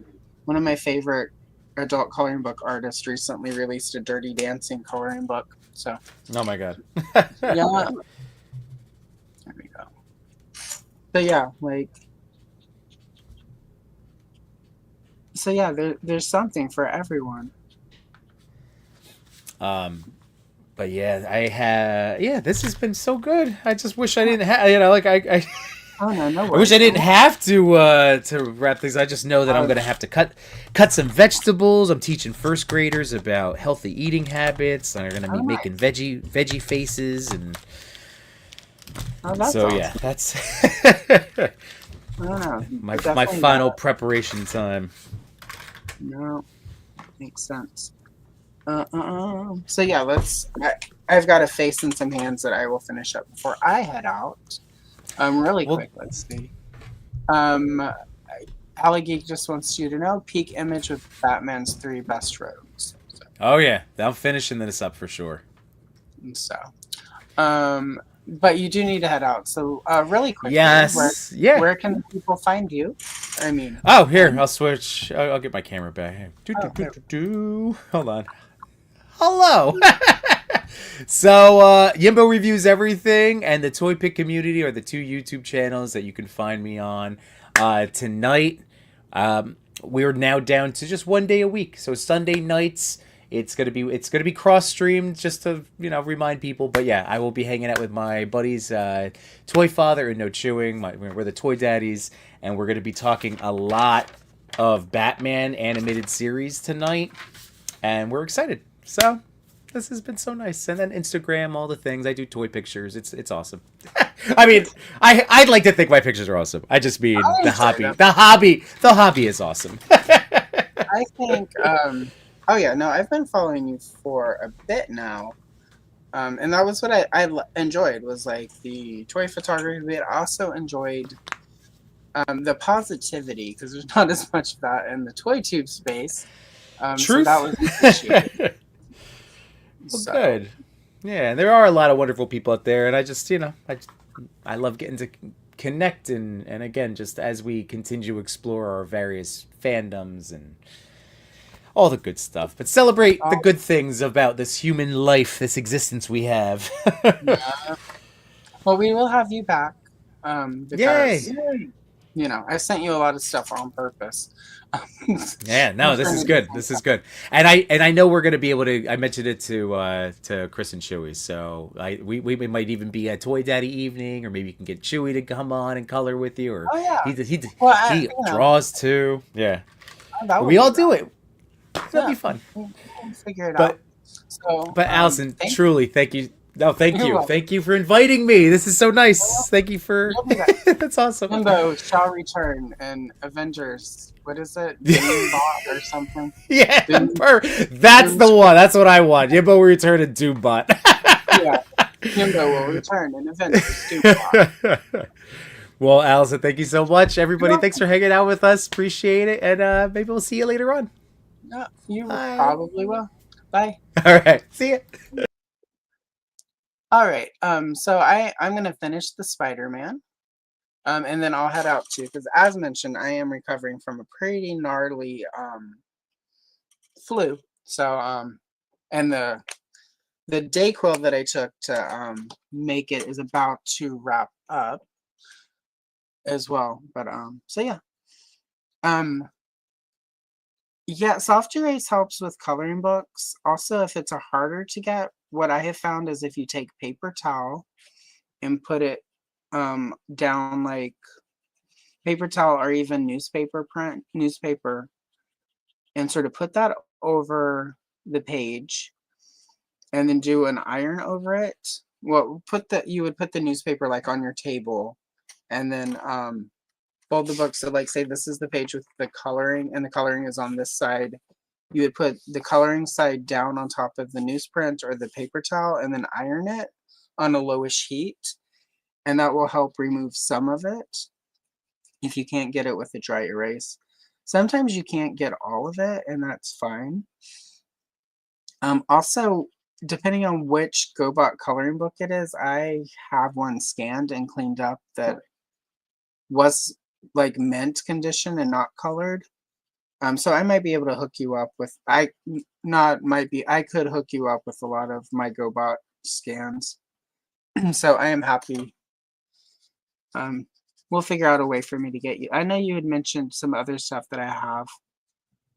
[SPEAKER 1] one of my favorite adult coloring book artists recently released a Dirty Dancing coloring book. So.
[SPEAKER 2] Oh my god.
[SPEAKER 1] Yeah. There we go. But yeah, like. So yeah, there's something for everyone.
[SPEAKER 2] But yeah, this has been so good. I just wish I didn't have,
[SPEAKER 1] Oh no
[SPEAKER 2] I wish I didn't have to wrap things. I just know that I'm gonna have to cut some vegetables. I'm teaching first graders about healthy eating habits. They're gonna be making veggie faces and.
[SPEAKER 1] That's
[SPEAKER 2] so
[SPEAKER 1] awesome.
[SPEAKER 2] Yeah, that's
[SPEAKER 1] I don't know.
[SPEAKER 2] my final preparation time.
[SPEAKER 1] No, makes sense. So yeah, I've got a face and some hands that I will finish up before I head out. Really quick. Let's see. Geek just wants you to know peak image with Batman's 3 best rogues. So.
[SPEAKER 2] Oh yeah, I'm finishing this up for sure.
[SPEAKER 1] So, but you do need to head out. So really quick.
[SPEAKER 2] Yes.
[SPEAKER 1] Where can people find you? I mean.
[SPEAKER 2] Oh, here I'll switch. I'll get my camera back. Hold on. Hello. So, Yimbo reviews everything, and the Toy Pick community are the 2 YouTube channels that you can find me on. Tonight, we're now down to just 1 day a week. So Sunday nights, it's gonna be cross streamed just to remind people. But yeah, I will be hanging out with my buddies, Toy Father and No Chewing. We're the Toy Daddies, and we're gonna be talking a lot of Batman animated series tonight, and we're excited. So. This has been so nice. And then Instagram, all the things. I do toy pictures. It's awesome. I mean, I'd like to think my pictures are awesome. I just mean the hobby. The hobby is awesome.
[SPEAKER 1] I think I've been following you for a bit now. And that was what I enjoyed, was like the toy photography. We had also enjoyed the positivity, because there's not as much of that in the toy tube space.
[SPEAKER 2] Truth.
[SPEAKER 1] So that was appreciated.
[SPEAKER 2] Well, good. Yeah, there are a lot of wonderful people out there, and I just, I love getting to connect, and again, just as we continue to explore our various fandoms and all the good stuff, but celebrate the good things about this human life, this existence we have.
[SPEAKER 1] Yeah. Well, we will have you back. Because, I sent you a lot of stuff on purpose.
[SPEAKER 2] Yeah, no, this is good. This is good, and I know we're gonna be able to. I mentioned it to Chris and Chewy, so we might even be a Toy Daddy evening, or maybe you can get Chewy to come on and color with you, or he draws too. Yeah, we all do it. It'll be fun.
[SPEAKER 1] We'll figure it out.
[SPEAKER 2] But Allison, truly, thank you. No, thank you. Thank you for inviting me. This is so nice. Thank you for. That's awesome.
[SPEAKER 1] Yimbo shall return and Avengers. What is it? Doombot or something?
[SPEAKER 2] Yeah, that's the one. That's what I want. Yimbo will return and Doombot.
[SPEAKER 1] Yeah, Yimbo will return and Avengers Doombot.
[SPEAKER 2] Well, Allison, thank you so much. Everybody, thanks for hanging out with us. Appreciate it, and maybe we'll see you later on.
[SPEAKER 1] Yeah, you probably will. Bye.
[SPEAKER 2] All right, see ya.
[SPEAKER 1] All right. So I'm gonna finish the Spider-Man. And then I'll head out too, because as mentioned, I am recovering from a pretty gnarly flu. So and the Dayquil that I took to make it is about to wrap up as well. But so yeah. Um yeah, soft erase helps with coloring books. Also, if it's a harder to get, what I have found is if you take paper towel and put it down like paper towel or even newspaper and sort of put that over the page and then do an iron over it. Well, you would put the newspaper like on your table and then fold the book. So like say this is the page with the coloring and the coloring is on this side. You would put the coloring side down on top of the newsprint or the paper towel and then iron it on a lowish heat. And that will help remove some of it if you can't get it with a dry erase. Sometimes you can't get all of it, and that's fine. Also, depending on which GoBot coloring book it is, I have one scanned and cleaned up that was like mint condition and not colored. So I might be able to hook you up with I could hook you up with a lot of my GoBot scans. So I am happy. We'll figure out a way for me to get you. I know you had mentioned some other stuff that I have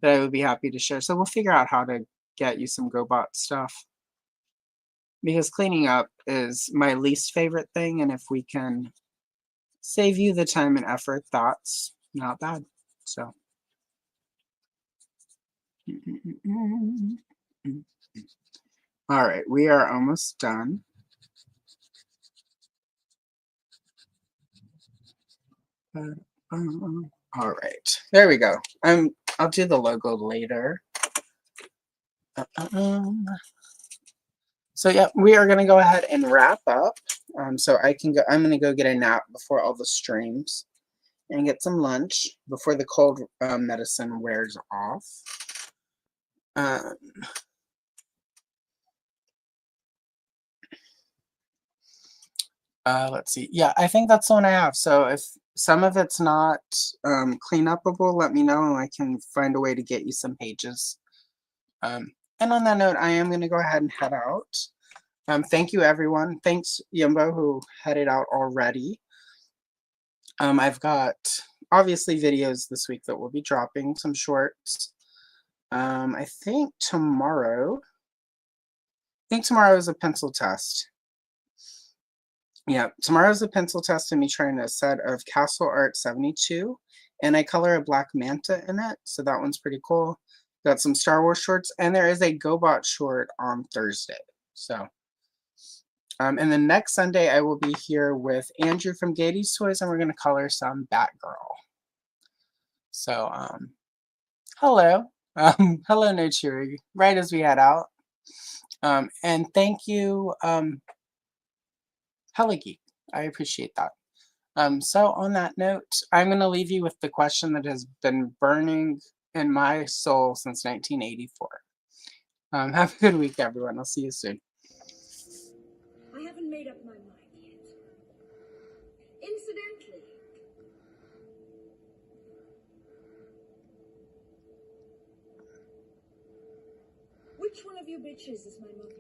[SPEAKER 1] that I would be happy to share. So we'll figure out how to get you some GoBot stuff. Because cleaning up is my least favorite thing, and if we can save you the time and effort, that's not bad. So all right, we are almost done. All right, there we go. I'll do the logo later. So yeah, we are gonna go ahead and wrap up. So I can go. I'm gonna go get a nap before all the streams, and get some lunch before the cold medicine wears off. Let's see. Yeah, I think that's the one I have. So if some of it's not clean upable, let me know and I can find a way to get you some pages. And on that note, I am going to go ahead and head out. Thank you, everyone. Thanks, Yimbo, who headed out already. I've got obviously videos this week that will be dropping, some shorts. I think tomorrow is a pencil test. Yeah, tomorrow's a pencil test of me trying a set of Castle Art 72, and I color a black manta in it, so that one's pretty cool. Got some Star Wars shorts, and there is a GoBot short on Thursday. So, and then next Sunday I will be here with Andrew from Gady's Toys, and we're going to color some Batgirl. So, hello. Hello, Nochiri, right as we head out. And thank you, Heligeek. I appreciate that. So on that note, I'm going to leave you with the question that has been burning in my soul since 1984. Have a good week, everyone. I'll see you soon.
[SPEAKER 5] I haven't made up my mind yet. Incidentally, which one of you bitches is my mother?